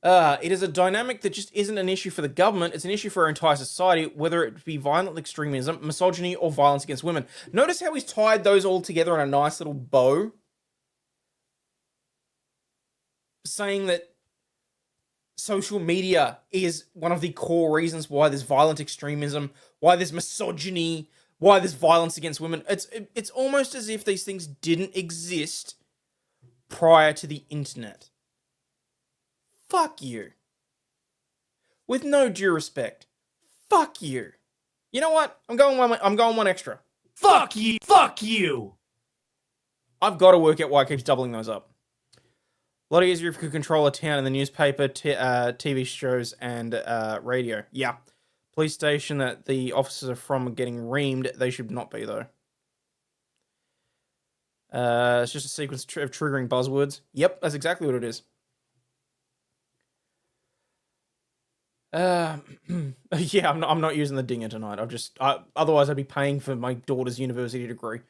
[SPEAKER 2] It is a dynamic that just isn't an issue for the government. It's an issue for our entire society, whether it be violent extremism, misogyny, or violence against women. Notice how he's tied those all together in a nice little bow? Saying that social media is one of the core reasons why there's violent extremism, why there's misogyny, why there's violence against women. It's almost as if these things didn't exist prior to the internet. Fuck you. With no due respect. Fuck you. You know what? I'm going one extra.
[SPEAKER 14] Fuck you. Fuck you.
[SPEAKER 2] I've got to work out why it keeps doubling those up. A lot easier if you could control a town in the newspaper, TV shows, and radio. Yeah. Police station that the officers are from are getting reamed. They should not be, though. It's just a sequence of triggering buzzwords. Yep, that's exactly what it is. Yeah, I'm not using the dinger tonight. Otherwise I'd be paying for my daughter's university degree.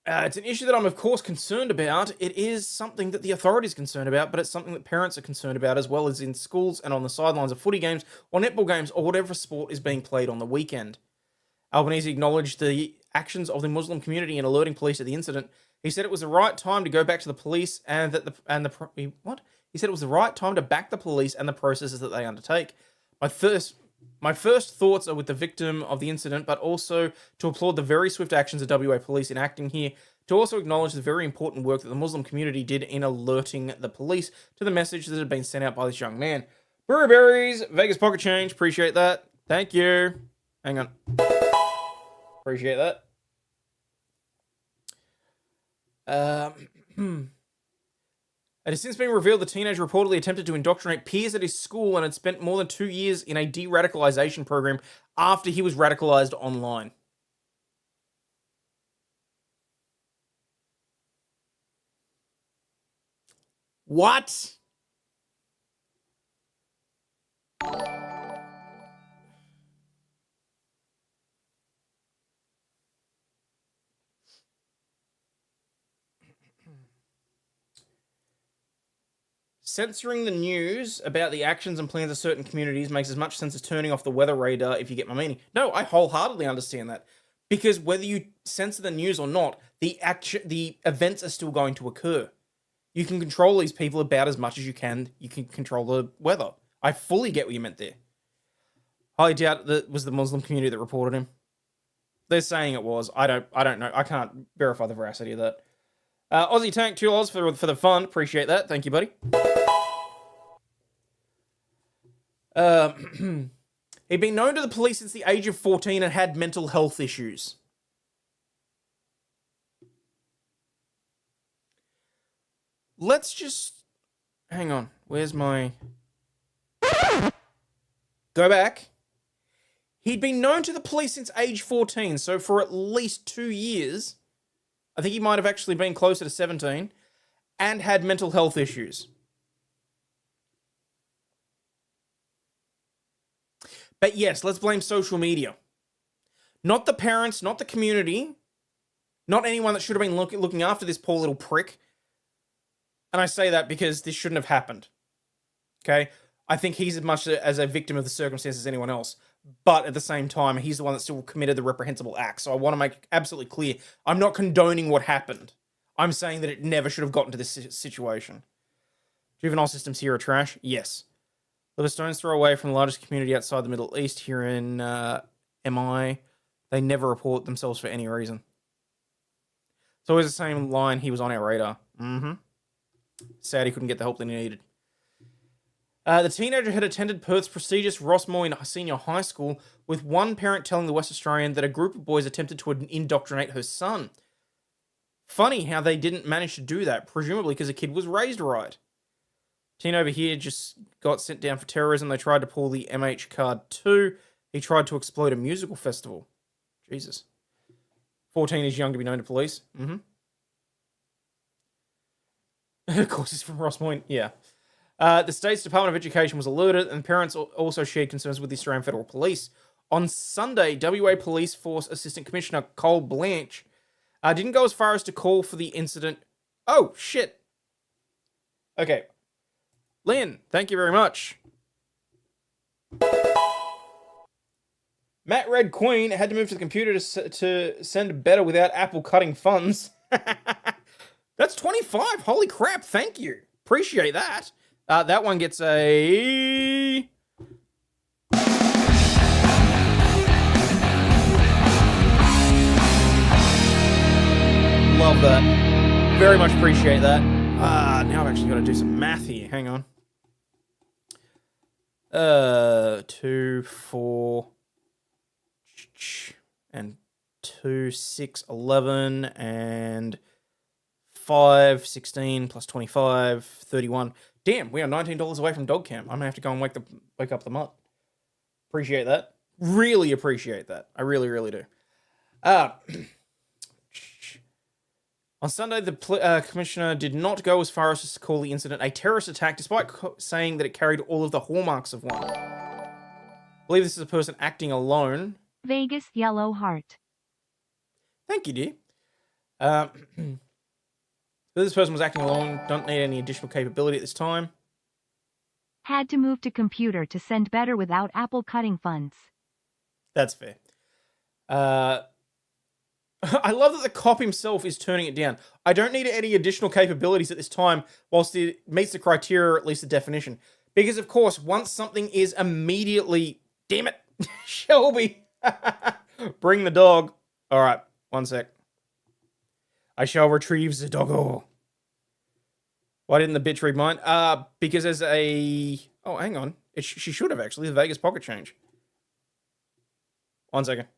[SPEAKER 2] It's an issue that I'm, of course, concerned about. It is something that the authorities are concerned about, but it's something that parents are concerned about, as well as in schools and on the sidelines of footy games or netball games or whatever sport is being played on the weekend. Albanese acknowledged the actions of the Muslim community in alerting police of the incident. He said it was the right time to go back to the police and that He said it was the right time to back the police and the processes that they undertake. My first thoughts are with the victim of the incident, but also to applaud the very swift actions of WA police in acting here, to also acknowledge the very important work that the Muslim community did in alerting the police to the message that had been sent out by this young man. Brewery Berries, Vegas Pocket Change, appreciate that. Thank you. Hang on. Appreciate that. It has since been revealed the teenager reportedly attempted to indoctrinate peers at his school and had spent more than 2 years in a de-radicalization program after he was radicalized online. What? Censoring the news about the actions and plans of certain communities makes as much sense as turning off the weather radar, if you get my meaning. No, I wholeheartedly understand that. Because whether you censor the news or not, the events are still going to occur. You can control these people about as much as you can control the weather. I fully get what you meant there. I doubt that was the Muslim community that reported him. They're saying it was. I don't know. I can't verify the veracity of that. Aussie Tank, $2 for the fun. Appreciate that. Thank you, buddy. He'd been known to the police since the age of 14 and had mental health issues. Let's just... Hang on. Where's my... Go back. He'd been known to the police since age 14, so for at least 2 years... I think he might have actually been closer to 17, and had mental health issues. But yes, let's blame social media. Not the parents, not the community, not anyone that should have been looking after this poor little prick. And I say that because this shouldn't have happened. Okay? I think he's as much as a victim of the circumstances as anyone else. But at the same time, he's the one that still committed the reprehensible act. So I want to make absolutely clear, I'm not condoning what happened. I'm saying that it never should have gotten to this situation. Juvenile systems here are trash? Yes. Live a stone's throw away from the largest community outside the Middle East here in MI. They never report themselves for any reason. It's always the same line, he was on our radar. Sad he couldn't get the help that he needed. The teenager had attended Perth's prestigious Rossmoor Senior High School, with one parent telling the West Australian that a group of boys attempted to indoctrinate her son. Funny how they didn't manage to do that, presumably because the kid was raised right. Teen over here just got sent down for terrorism. They tried to pull the MH card too. He tried to explode a musical festival. Jesus. 14 is young to be known to police. Of course, he's from Ross Point. Yeah. The state's Department of Education was alerted, and parents also shared concerns with the Australian Federal Police. On Sunday, WA Police Force Assistant Commissioner Cole Blanche didn't go as far as to call for the incident. Oh, shit. Okay. Lynn, thank you very much. Matt Red Queen had to move to the computer to send better without Apple cutting funds. That's 25. Holy crap. Thank you. Appreciate that. That one gets a... Love that. Very much appreciate that. Now I've actually got to do some math here. Hang on. 2, 4... and 2, 6, 11, and 5, 16, plus 25, 31. Damn, we are $19 away from dog camp. I'm going to have to go and wake up the mutt. Appreciate that. Really appreciate that. I really, really do. On Sunday, the commissioner did not go as far as to call the incident a terrorist attack, despite saying that it carried all of the hallmarks of one. I believe this is a person acting alone.
[SPEAKER 15] Vegas yellow heart.
[SPEAKER 2] Thank you, dear. This person was acting alone, don't need any additional capability at this time.
[SPEAKER 15] Had to move to computer to send better without Apple cutting funds.
[SPEAKER 2] That's fair. I love that the cop himself is turning it down. I don't need any additional capabilities at this time whilst it meets the criteria, or at least the definition. Because, of course, once something is immediately... Damn it! Shelby! Bring the dog. All right, one sec. I shall retrieve the doggo. Why didn't the bitch read mine? Because there's a... Oh, hang on. She should have, actually. The Vegas pocket change. 1 second.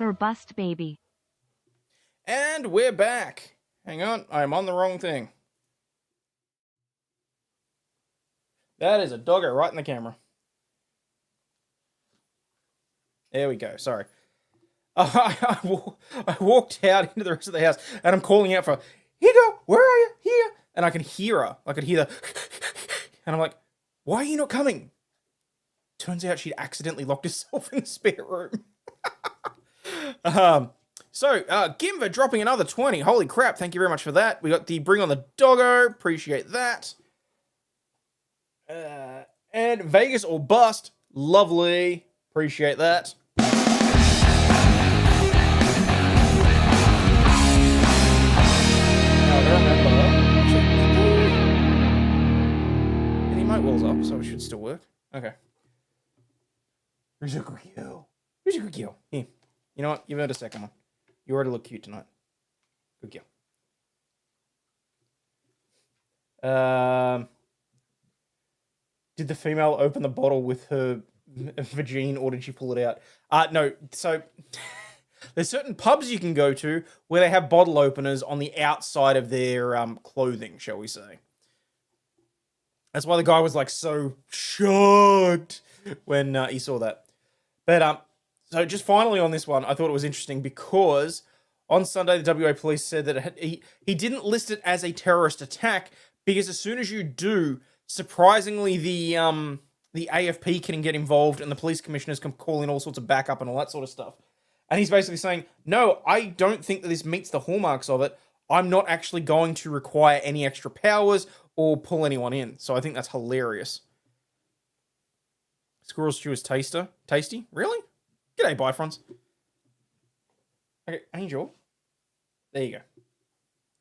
[SPEAKER 15] Or bust baby.
[SPEAKER 2] And we're back. Hang on, I'm on the wrong thing. That is a doggo right in the camera. There we go, sorry. I walked out into the rest of the house and I'm calling out for, Hugo, where are you? Here. And I can hear her. I could hear the and I'm like, why are you not coming? Turns out she'd accidentally locked herself in the spare room. Gimva dropping another 20. Holy crap, thank you very much for that. We got the Bring on the Doggo. Appreciate that. And Vegas or Bust. Lovely. Appreciate that. Now, I don't remember. Any moat walls Okay. Who's a good girl? Who's a good girl? Here. You know what? You've earned a second one. You already look cute tonight. Good girl. Did the female open the bottle with her vagine, or did she pull it out? No. So there's certain pubs you can go to where they have bottle openers on the outside of their clothing, shall we say. That's why the guy was like so shocked when he saw that. But so just finally on this one, I thought it was interesting because on Sunday the WA police said that he didn't list it as a terrorist attack because as soon as you do, surprisingly the AFP can get involved and the police commissioners can call in all sorts of backup and all that sort of stuff. And he's basically saying, no, I don't think that this meets the hallmarks of it. I'm not actually going to require any extra powers or pull anyone in. So I think that's hilarious. Squirrel stew is tasty? Really? G'day, Bifrons. Okay, Angel. There you go. At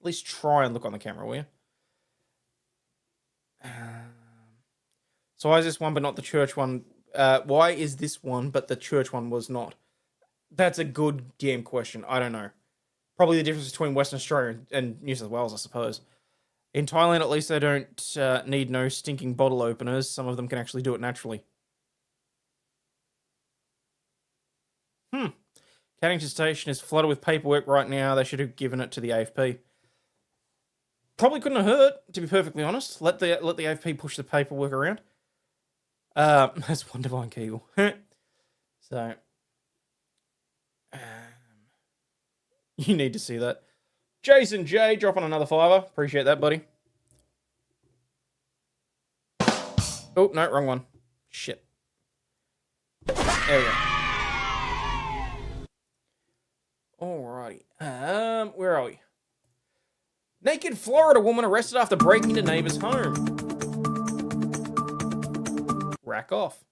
[SPEAKER 2] least try and look on the camera, will you? So why is this one but not the church one? Why is this one but the church one was not? That's a good damn question. I don't know. Probably the difference between Western Australia and New South Wales, I suppose. In Thailand, at least they don't need no stinking bottle openers. Some of them can actually do it naturally. Cannington Station is flooded with paperwork right now. They should have given it to the AFP. Probably couldn't have hurt, to be perfectly honest. Let the AFP push the paperwork around. That's one divine kegel. So, you need to see that. Jason J dropping another $5. Appreciate that, buddy. Oh, no, wrong one. Shit. There we go. Alrighty. Where are we? Naked Florida woman arrested after breaking into neighbor's home. Rack off.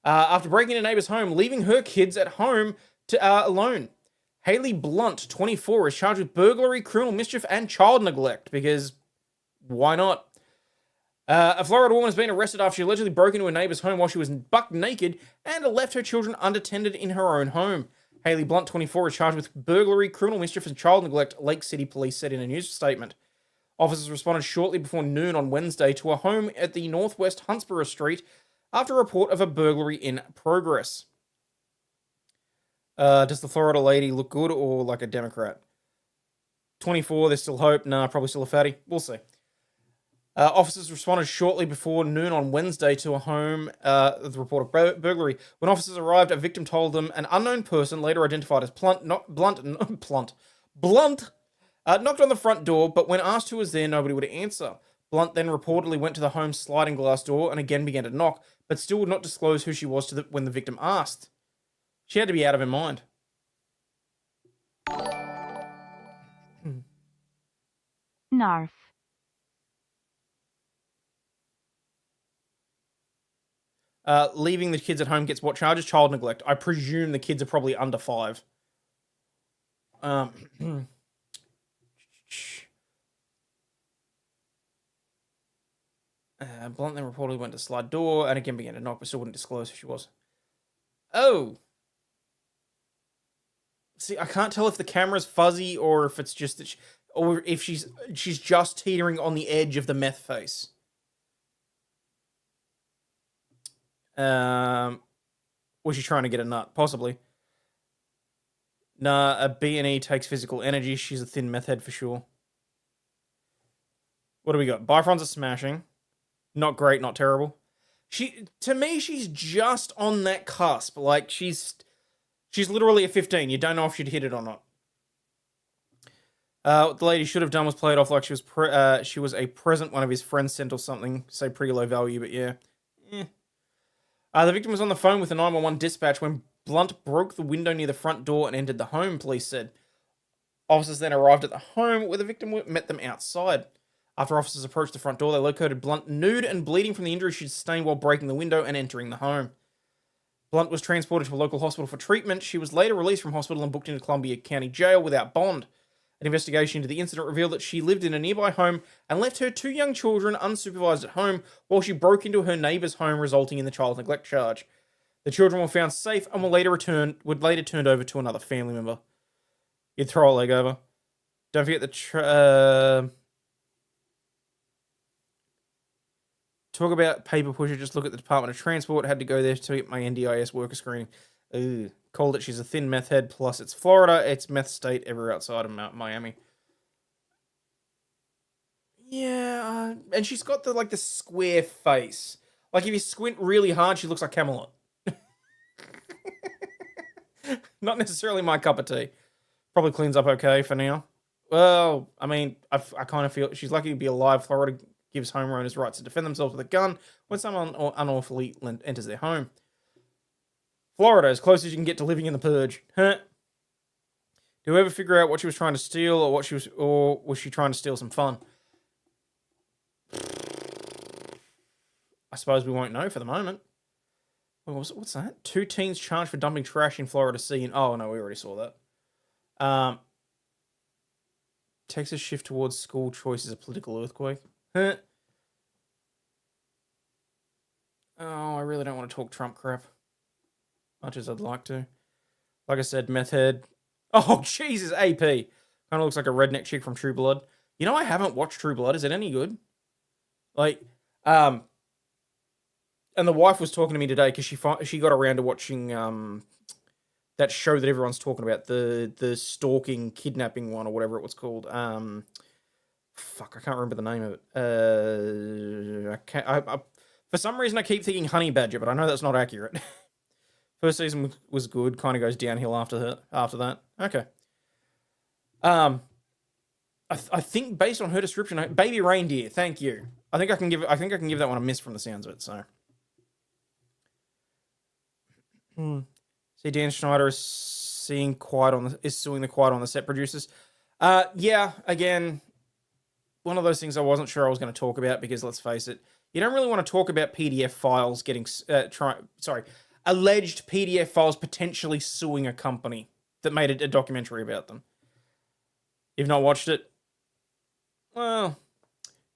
[SPEAKER 2] After breaking into neighbor's home, leaving her kids at home alone. Haley Blunt, 24, is charged with burglary, criminal mischief, and child neglect, because why not? A Florida woman has been arrested after she allegedly broke into a neighbor's home while she was buck naked and left her children unattended in her own home. Haley Blunt, 24, is charged with burglary, criminal mischief, and child neglect, Lake City Police said in a news statement. Officers responded shortly before noon on Wednesday to a home at the northwest Huntsborough Street after a report of a burglary in progress. Does the Florida lady look good or like a Democrat? 24, there's still hope. Nah, probably still a fatty. We'll see. Officers responded shortly before noon on Wednesday to a home with the report of burglary. When officers arrived, a victim told them an unknown person, later identified as Blunt, knocked on the front door, but when asked who was there, nobody would answer. Blunt then reportedly went to the home's sliding glass door and again began to knock, but still would not disclose who she was when the victim asked. She had to be out of her mind.
[SPEAKER 15] Narf.
[SPEAKER 2] Leaving the kids at home gets what charges? Child neglect. I presume the kids are probably under 5. Blunt then reportedly went to the slide door and again began to knock, but still wouldn't disclose who she was. Oh. See, I can't tell if the camera's fuzzy or if it's just that or if she's just teetering on the edge of the meth face. Was she trying to get a nut? Possibly. Nah, a B&E takes physical energy. She's a thin meth head for sure. What do we got? Bifrons are smashing. Not great, not terrible. To me, she's just on that cusp. Like, she's literally a 15. You don't know if she'd hit it or not. What the lady should have done was play it off like she was a present one of his friends sent or something. Say pretty low value, but yeah. The victim was on the phone with the 911 dispatch when Blunt broke the window near the front door and entered the home, police said. Officers then arrived at the home where the victim met them outside. After officers approached the front door, they located Blunt nude and bleeding from the injury she sustained while breaking the window and entering the home. Blunt was transported to a local hospital for treatment. She was later released from hospital and booked into Columbia County Jail without bond. An investigation into the incident revealed that she lived in a nearby home and left her 2 young children unsupervised at home while she broke into her neighbour's home, resulting in the child neglect charge. The children were found safe and were later turned over to another family member. You'd throw a leg over. Don't forget the talk about paper pusher. Just look at the Department of Transport. Had to go there to get my NDIS worker screening. Ooh. Called it she's a thin meth head. Plus, it's Florida. It's meth state everywhere outside of Miami. Yeah, and she's got the square face. Like if you squint really hard, she looks like Camelot. Not necessarily my cup of tea. Probably cleans up okay for now. Well, I mean, I kind of feel she's lucky to be alive. Florida gives homeowners rights to defend themselves with a gun when someone unlawfully enters their home. Florida, as close as you can get to living in the purge. Huh? Do you ever figure out what she was trying to steal, or was she trying to steal some fun? I suppose we won't know for the moment. What's that? 2 teens charged for dumping trash in Florida Sea. Oh no, we already saw that. Texas shift towards school choice is a political earthquake. Huh? Oh, I really don't want to talk Trump crap. Much as I'd like to. Like I said, meth head. Oh, Jesus, AP. Kind of looks like a redneck chick from True Blood. You know, I haven't watched True Blood. Is it any good? And the wife was talking to me today because she got around to watching that show that everyone's talking about, the stalking, kidnapping one or whatever it was called. Fuck, I can't remember the name of it. For some reason, I keep thinking Honey Badger, but I know that's not accurate. First season was good. Kind of goes downhill after that. Okay. I think based on her description, Baby Reindeer. Thank you. I think I can give that one a miss from the sounds of it. So. See, Dan Schneider is suing the Quiet on the Set producers. Yeah. Again, one of those things I wasn't sure I was going to talk about because let's face it, you don't really want to talk about PDF files getting alleged PDF files potentially suing a company that made a documentary about them. You've not watched it? Well,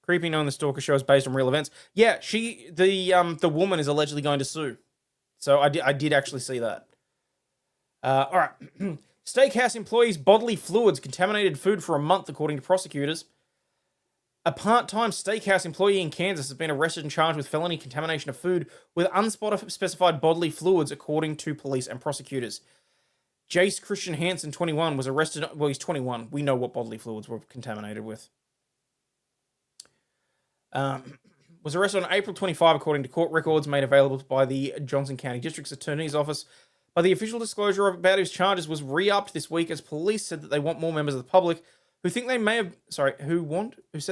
[SPEAKER 2] creepy knowing the Stalker show is based on real events. Yeah, the woman is allegedly going to sue. So I did actually see that. All right. Steakhouse employees' bodily fluids contaminated food for a month, according to prosecutors. A part-time steakhouse employee in Kansas has been arrested and charged with felony contamination of food with unspecified bodily fluids, according to police and prosecutors. Jace Christian Hansen, 21, was arrested. Well, he's 21. We know what bodily fluids were contaminated with. Was arrested on April 25, according to court records made available by the Johnson County District's Attorney's Office. But the official disclosure about his charges was re-upped this week as police said that they want more members of the public who said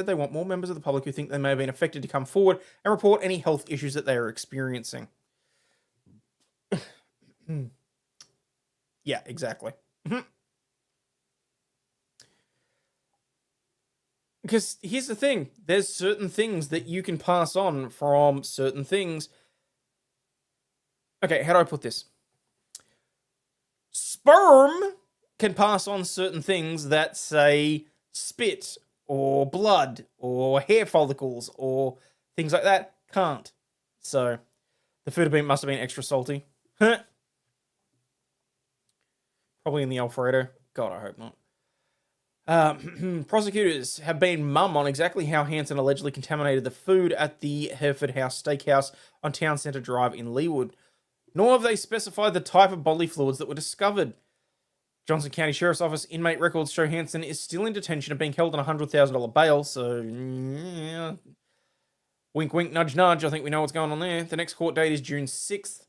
[SPEAKER 2] they want more members of the public who think they may have been affected to come forward and report any health issues that they are experiencing. Yeah, exactly. Because here's the thing, there's certain things that you can pass on from certain things. Okay, how do I put this? Sperm can pass on certain things that, say, spit or blood or hair follicles or things like that can't. So, the food must have been extra salty. Probably in the Alfredo. God, I hope not. Prosecutors have been mum on exactly how Hansen allegedly contaminated the food at the Hereford House Steakhouse on Town Centre Drive in Leawood. Nor have they specified the type of bodily fluids that were discovered. Johnson County Sheriff's Office inmate records show Hansen is still in detention and being held on a $100,000 bail, so yeah. Wink, wink, nudge, nudge. I think we know what's going on there. The next court date is June 6th.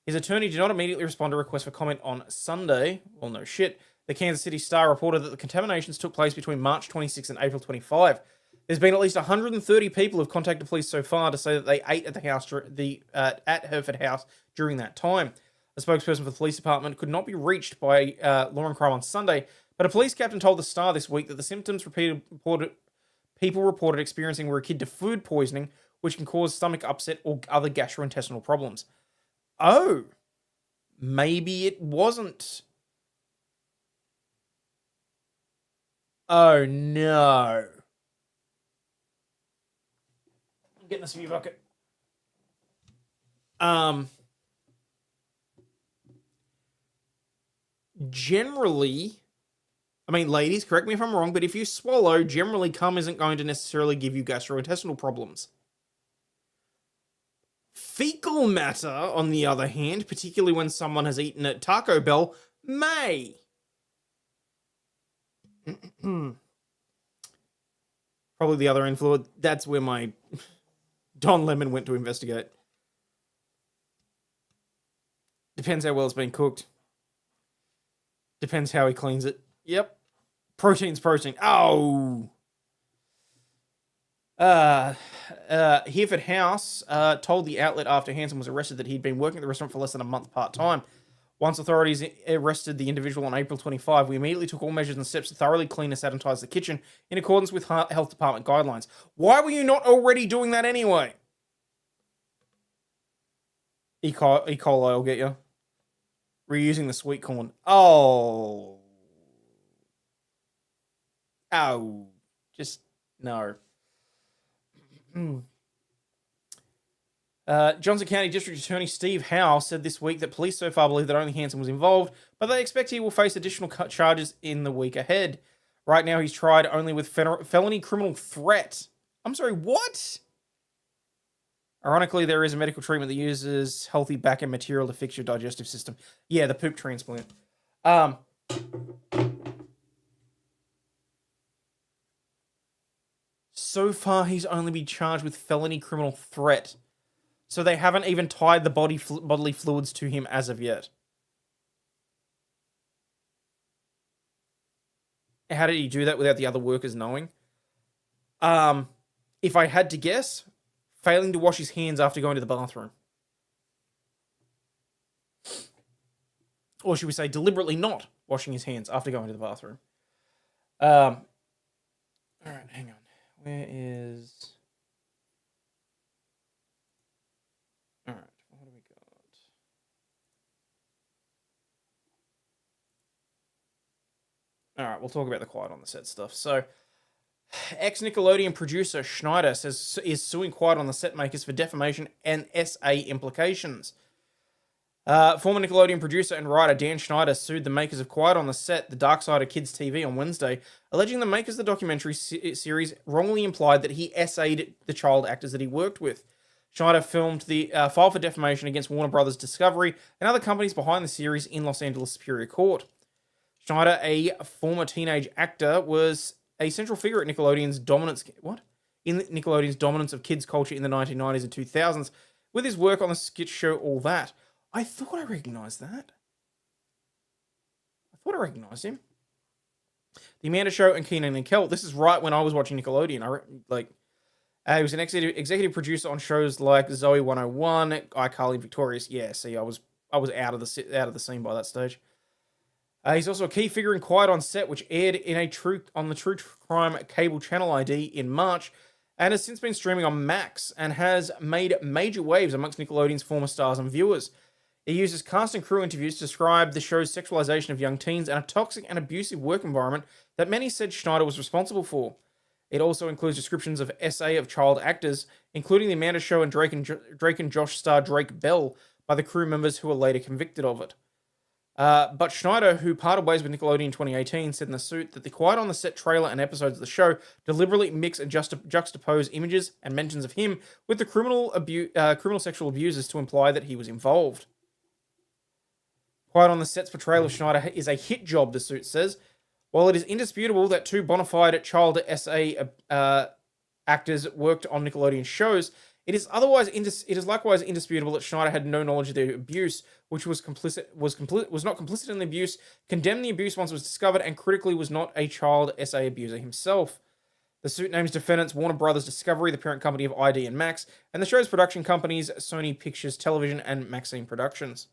[SPEAKER 2] His attorney did not immediately respond to a request for comment on Sunday. Well, no shit. The Kansas City Star reported that the contaminations took place between March 26 and April 25. There's been at least 130 people who have contacted police so far to say that they ate at the house at Hereford House during that time. A spokesperson for the police department could not be reached by Law and Crime on Sunday, but a police captain told the Star this week that the symptoms people reported experiencing were akin to food poisoning, which can cause stomach upset or other gastrointestinal problems. Oh, maybe it wasn't. Oh, no. I'm getting a spew bucket. Generally, I mean, ladies, correct me if I'm wrong, but if you swallow, generally cum isn't going to necessarily give you gastrointestinal problems. Fecal matter, on the other hand, particularly when someone has eaten at Taco Bell, may. Probably the other influence. That's where my Don Lemon went to investigate. Depends how well it's been cooked. Depends how he cleans it. Yep. Protein's protein. Oh! Hereford House told the outlet after Hansen was arrested that he'd been working at the restaurant for less than a month part-time. Once authorities arrested the individual on April 25, we immediately took all measures and steps to thoroughly clean and sanitize the kitchen in accordance with health department guidelines. Why were you not already doing that anyway? E. coli will get you. Reusing the sweet corn. Oh. Ow. Just, no. Johnson County District Attorney Steve Howe said this week that police so far believe that only Hansen was involved, but they expect he will face additional charges in the week ahead. Right now, he's tried only with felony criminal threat. I'm sorry, what? Ironically, there is a medical treatment that uses healthy back-end material to fix your digestive system. Yeah, the poop transplant. So far, he's only been charged with felony criminal threat. So they haven't even tied the bodily fluids to him as of yet. How did he do that without the other workers knowing? If I had to guess, failing to wash his hands after going to the bathroom. Or should we say deliberately not washing his hands after going to the bathroom. Alright, hang on. Where is... Alright, what do we got? Alright, we'll talk about the quiet on the set stuff. So, ex-Nickelodeon producer Schneider is suing Quiet on the Set makers for defamation and SA implications. Former Nickelodeon producer and writer Dan Schneider sued the makers of Quiet on the Set, The Dark Side of Kids TV on Wednesday, alleging the makers of the documentary series wrongly implied that he SA'd the child actors that he worked with. Schneider filed for defamation against Warner Brothers Discovery and other companies behind the series in Los Angeles Superior Court. Schneider, a former teenage actor, was a central figure at Nickelodeon's dominance... What? In Nickelodeon's dominance of kids' culture in the 1990s and 2000s, with his work on the sketch show All That. I thought I recognised that. I thought I recognised him. The Amanda Show and Keenan and Kel. This is right when I was watching Nickelodeon. He was an executive producer on shows like Zoe 101, iCarly, and Victorious. Yeah, see, I was out of the scene by that stage. He's also a key figure in Quiet on Set, which aired on the True Crime cable channel ID in March, and has since been streaming on Max, and has made major waves amongst Nickelodeon's former stars and viewers. He uses cast and crew interviews to describe the show's sexualization of young teens and a toxic and abusive work environment that many said Schneider was responsible for. It also includes descriptions of SA of child actors, including The Amanda Show and Drake and Josh star Drake Bell, by the crew members who were later convicted of it. But Schneider, who parted ways with Nickelodeon in 2018, said in the suit that the Quiet on the Set trailer and episodes of the show deliberately mix and juxtapose images and mentions of him with the criminal sexual abusers to imply that he was involved. Quiet on the Set's portrayal of Schneider is a hit job, the suit says. While it is indisputable that two bona fide child SA actors worked on Nickelodeon shows, it is likewise indisputable that Schneider had no knowledge of the abuse, which was not complicit in the abuse, condemned the abuse once it was discovered, and critically was not a child SA abuser himself. The suit names defendants Warner Brothers Discovery, the parent company of ID and Max, and the show's production companies Sony Pictures Television and Maxine Productions.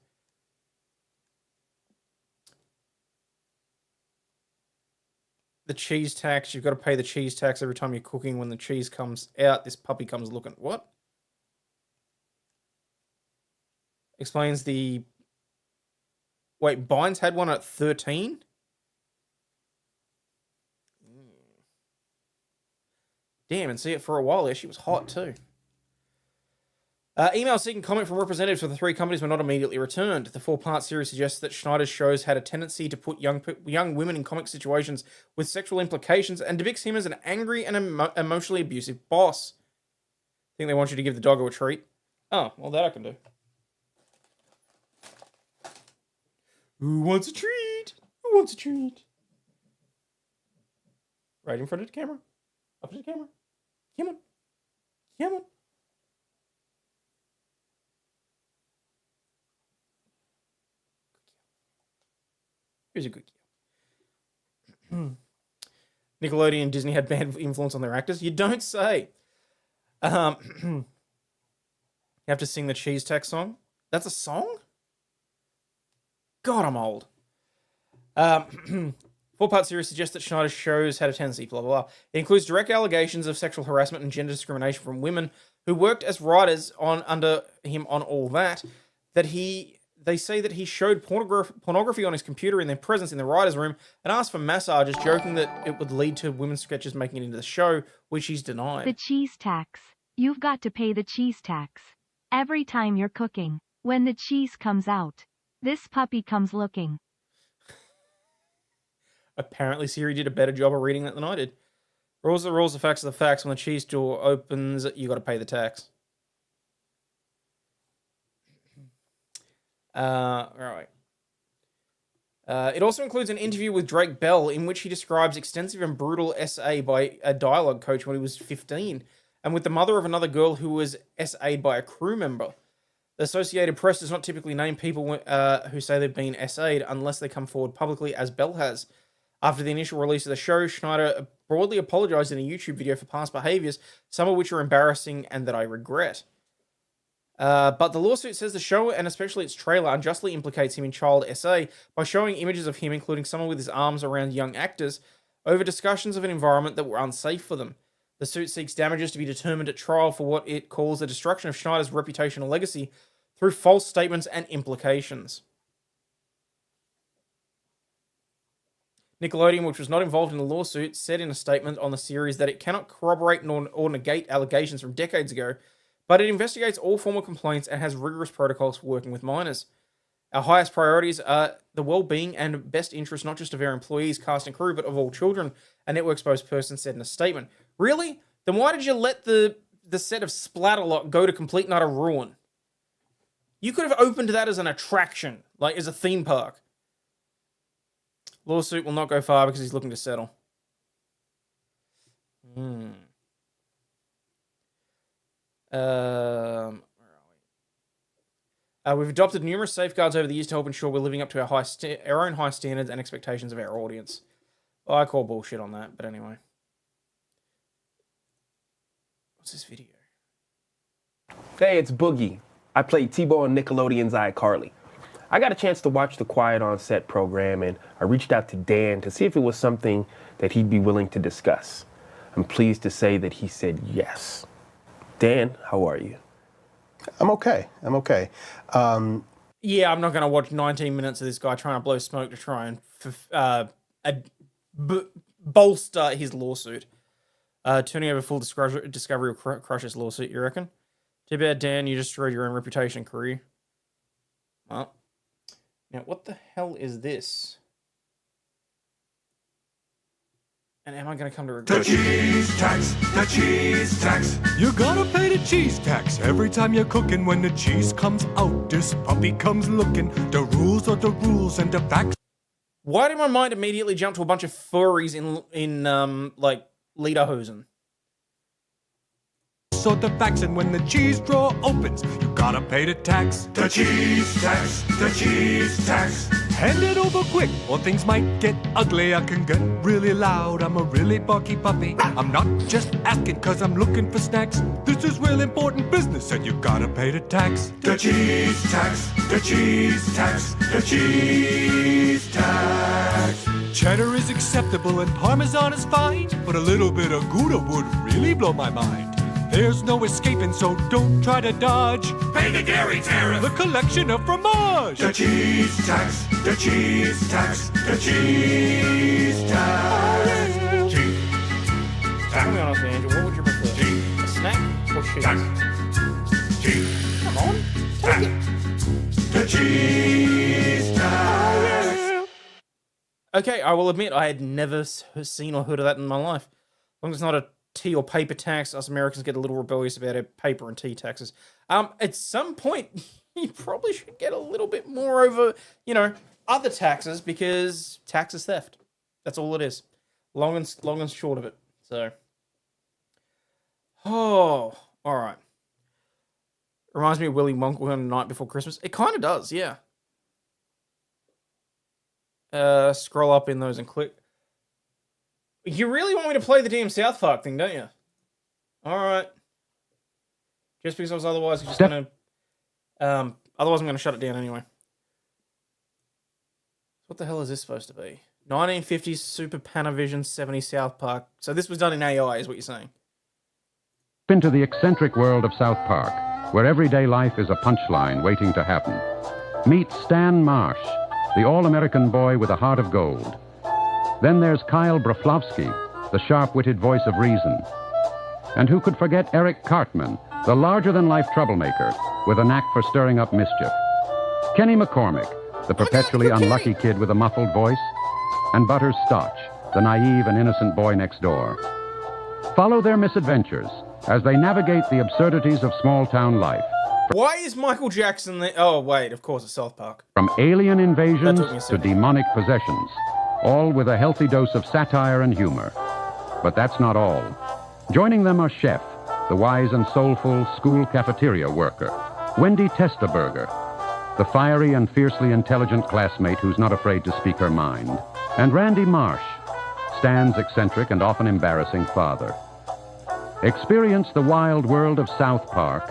[SPEAKER 2] The cheese tax, you've got to pay the cheese tax every time you're cooking. When the cheese comes out, this puppy comes looking... What? Explains the... Wait, Bynes had one at 13? Damn, and see it for a while there. She was hot too. Email seeking comment from representatives for the three companies were not immediately returned. The 4-part series suggests that Schneider's shows had a tendency to put young women in comic situations with sexual implications and depicts him as an angry and emotionally abusive boss. Think they want you to give the doggo a treat? Oh, well, that I can do. Who wants a treat? Who wants a treat? Right in front of the camera. Up to the camera. Come on. Come on. Here's a good Nickelodeon and Disney had bad influence on their actors. You don't say. You have to sing the cheese tax song. That's a song? God, I'm old. 4-part series suggests that Schneider's shows had a tendency, blah, blah, blah. It includes direct allegations of sexual harassment and gender discrimination from women who worked as writers under him on All That, they say that he showed pornography on his computer in their presence in the writer's room and asked for massages, joking that it would lead to women's sketches making it into the show, which he's denied.
[SPEAKER 15] The cheese tax. You've got to pay the cheese tax. Every time you're cooking. When the cheese comes out. This puppy comes looking.
[SPEAKER 2] Apparently Siri did a better job of reading that than I did. Rules are the rules, the facts are the facts. When the cheese door opens, you got to pay the tax. Right. It also includes an interview with Drake Bell in which he describes extensive and brutal SA by a dialogue coach when he was 15, and with the mother of another girl who was SA'd by a crew member. The Associated Press does not typically name people who say they've been SA'd unless they come forward publicly, as Bell has. After the initial release of the show, Schneider broadly apologized in a YouTube video for past behaviors, some of which are embarrassing and that I regret. But the lawsuit says the show, and especially its trailer, unjustly implicates him in child SA by showing images of him, including someone with his arms around young actors, over discussions of an environment that were unsafe for them. The suit seeks damages to be determined at trial for what it calls the destruction of Schneider's reputational legacy through false statements and implications. Nickelodeon, which was not involved in the lawsuit, said in a statement on the series that it cannot corroborate or negate allegations from decades ago, but it investigates all former complaints and has rigorous protocols for working with minors. Our highest priorities are the well-being and best interest not just of our employees, cast and crew, but of all children, a network spokesperson said in a statement. Really? Then why did you let the set of Splatterlot go to complete and utter ruin? You could have opened that as an attraction, like as a theme park. Lawsuit will not go far because he's looking to settle. We've adopted numerous safeguards over the years to help ensure we're living up to our own high standards and expectations of our audience. I call bullshit on that, but anyway. What's this video?
[SPEAKER 16] Hey, it's Boogie. I played T-Bo on Nickelodeon's iCarly. I got a chance to watch the Quiet on Set program, and I reached out to Dan to see if it was something that he'd be willing to discuss. I'm pleased to say that he said yes. Dan, how are you?
[SPEAKER 17] I'm okay.
[SPEAKER 2] Yeah, I'm not going to watch 19 minutes of this guy trying to blow smoke to try and bolster his lawsuit. Turning over full discovery will crush his lawsuit, you reckon? Too bad, Dan, you destroyed your own reputation and career. Well, now what the hell is this? And am I going to come to regret?
[SPEAKER 18] The cheese tax, the cheese tax. You gotta pay the cheese tax every time you're cooking. When the cheese comes out, this puppy comes looking. The rules are the rules and the facts.
[SPEAKER 2] Why did my mind immediately jump to a bunch of furries in like lederhosen?
[SPEAKER 18] So the facts, and when the cheese drawer opens, you gotta pay the tax. The cheese tax, the cheese tax. Hand it over quick, or things might get ugly. I can get really loud, I'm a really barky puppy. I'm not just asking cause I'm looking for snacks. This is real important business and you gotta pay the tax. The cheese tax, the cheese tax, the cheese tax. Cheddar is acceptable and Parmesan is fine, but a little bit of Gouda would really blow my mind. There's no escaping, so don't try to dodge. Pay the dairy tariff. The collection of fromage. The cheese tax, the cheese tax, the cheese tax.
[SPEAKER 2] Tell me honestly, Andrew, what would your cheese.
[SPEAKER 18] Cheese.
[SPEAKER 2] Come on, take it.
[SPEAKER 18] The cheese tax.
[SPEAKER 2] Okay, I will admit I had never seen or heard of that in my life. As long as it's not a tea or paper tax, us Americans get a little rebellious about our paper and tea taxes. At some point, you probably should get a little bit more over, other taxes, because tax is theft. That's all it is. Long and short of it. So, all right. Reminds me of Willy Wonka on The Night Before Christmas. It kind of does, yeah. Scroll up in those and click. You really want me to play the damn South Park thing, don't you? All right. Just because I was otherwise just gonna. Otherwise I'm gonna shut it down anyway. What the hell is this supposed to be? 1950s Super Panavision 70 South Park. So this was done in AI, is what you're saying?
[SPEAKER 19] Into the eccentric world of South Park, where everyday life is a punchline waiting to happen. Meet Stan Marsh, the all-American boy with a heart of gold. Then there's Kyle Broflovsky, the sharp-witted voice of reason. And who could forget Eric Cartman, the larger-than-life troublemaker with a knack for stirring up mischief. Kenny McCormick, the perpetually unlucky kid with a muffled voice. And Butters Stotch, the naive and innocent boy next door. Follow their misadventures as they navigate the absurdities of small-town life.
[SPEAKER 2] Why is Michael Jackson there? Oh, wait, of course, it's South Park.
[SPEAKER 19] From alien invasions to demonic possessions, all with a healthy dose of satire and humor. But that's not all. Joining them are Chef, the wise and soulful school cafeteria worker, Wendy Testaberger, the fiery and fiercely intelligent classmate who's not afraid to speak her mind, and Randy Marsh, Stan's eccentric and often embarrassing father. Experience the wild world of South Park,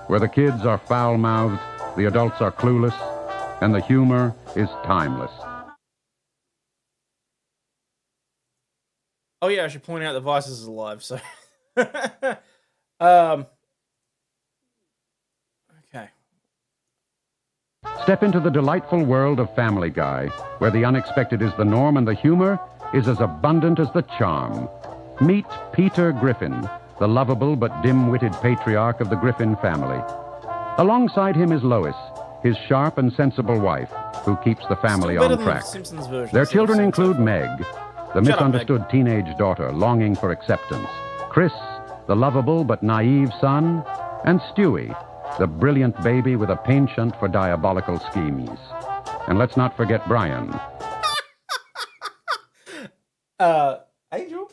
[SPEAKER 19] where the kids are foul-mouthed, the adults are clueless, and the humor is timeless.
[SPEAKER 2] Oh yeah, I should point out that Vices is alive, so... Okay.
[SPEAKER 19] Step into the delightful world of Family Guy, where the unexpected is the norm and the humor is as abundant as the charm. Meet Peter Griffin, the lovable but dim-witted patriarch of the Griffin family. Alongside him is Lois, his sharp and sensible wife, who keeps the family on track. Their children include Meg, the misunderstood teenage daughter longing for acceptance, Chris, the lovable but naive son, and Stewie, the brilliant baby with a penchant for diabolical schemes. And let's not forget Brian.
[SPEAKER 2] Angel?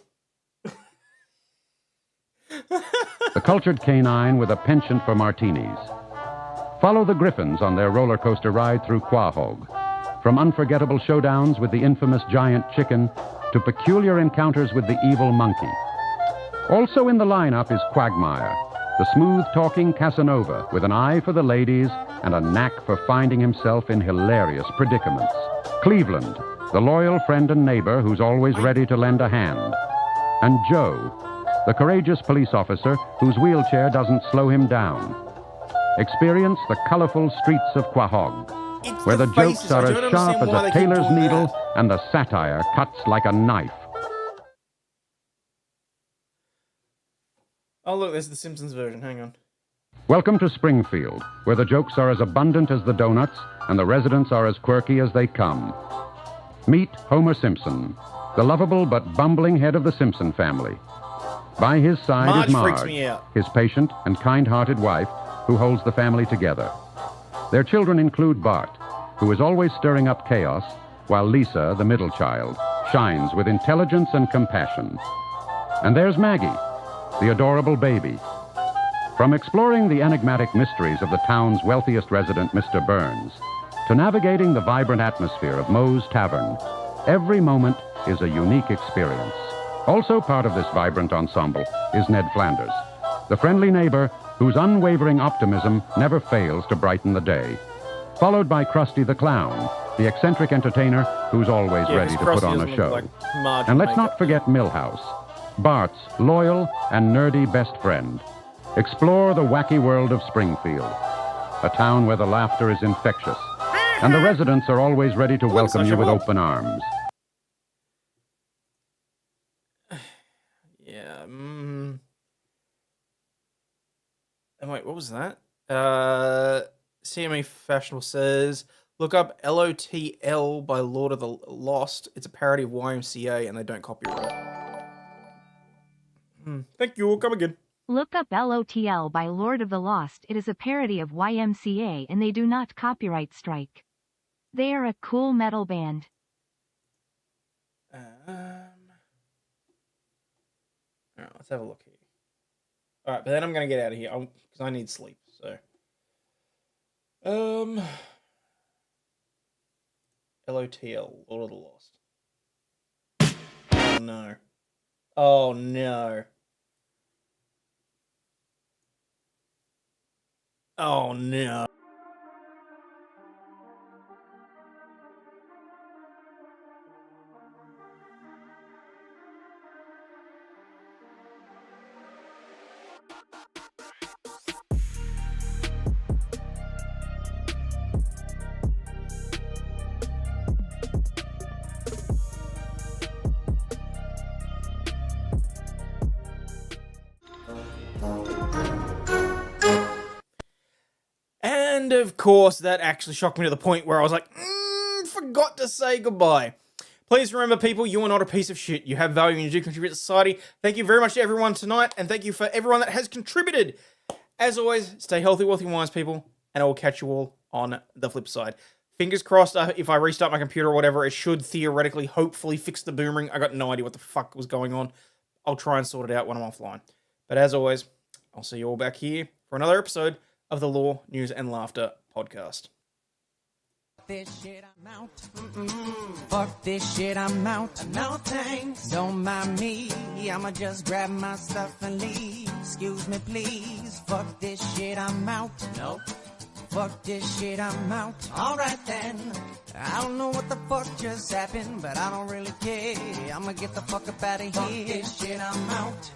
[SPEAKER 19] The cultured canine with a penchant for martinis. Follow the Griffins on their roller coaster ride through Quahog. From unforgettable showdowns with the infamous giant chicken to peculiar encounters with the evil monkey. Also in the lineup is Quagmire, the smooth-talking Casanova with an eye for the ladies and a knack for finding himself in hilarious predicaments. Cleveland, the loyal friend and neighbor who's always ready to lend a hand. And Joe, the courageous police officer whose wheelchair doesn't slow him down. Experience the colorful streets of Quahog, where the jokes are as sharp as a tailor's needle and the satire cuts like a knife.
[SPEAKER 2] Oh, look, there's the Simpsons version. Hang on.
[SPEAKER 19] Welcome to Springfield, where the jokes are as abundant as the donuts and the residents are as quirky as they come. Meet Homer Simpson, the lovable but bumbling head of the Simpson family. By his side is Marge, his patient and kind-hearted wife who holds the family together. Their children include Bart, who is always stirring up chaos, while Lisa, the middle child, shines with intelligence and compassion. And there's Maggie, the adorable baby. From exploring the enigmatic mysteries of the town's wealthiest resident, Mr. Burns, to navigating the vibrant atmosphere of Moe's Tavern, every moment is a unique experience. Also part of this vibrant ensemble is Ned Flanders, the friendly neighbor whose unwavering optimism never fails to brighten the day. Followed by Krusty the Clown, the eccentric entertainer who's always ready to put on a show. And let's not forget Milhouse, Bart's loyal and nerdy best friend. Explore the wacky world of Springfield, a town where the laughter is infectious, and the residents are always ready to welcome you with open arms.
[SPEAKER 2] Yeah. Oh, wait, what was that? CME Fashionable says, look up LOTL by Lord of the Lost. It's a parody of YMCA and they don't copyright. Thank you. Come again.
[SPEAKER 15] Look up LOTL by Lord of the Lost. It is a parody of YMCA and they do not copyright strike. They are a cool metal band.
[SPEAKER 2] Alright, let's have a look here. Alright, but then I'm going to get out of here because I need sleep, so. LOTL, Lord of the Lost. Oh no. Oh no. Oh no. And of course, that actually shocked me to the point where I was like, forgot to say goodbye. Please remember, people, you are not a piece of shit. You have value and you do contribute to society. Thank you very much to everyone tonight, and thank you for everyone that has contributed. As always, stay healthy, wealthy, and wise, people, and I will catch you all on the flip side. Fingers crossed, if I restart my computer or whatever, it should theoretically, hopefully, fix the boomerang. I got no idea what the fuck was going on. I'll try and sort it out when I'm offline. But as always, I'll see you all back here for another episode of the Law, News, and Laughter podcast.
[SPEAKER 20] This shit, I'm out. Fuck this shit, I'm out. No thanks. Don't mind me. I'ma just grab my stuff and leave. Excuse me, please. Fuck this shit, I'm out. Nope. Fuck this shit, I'm out. Alright then. I don't know what the fuck just happened, but I don't really care. I'ma get the fuck up out of here. Fuck this shit, I'm out.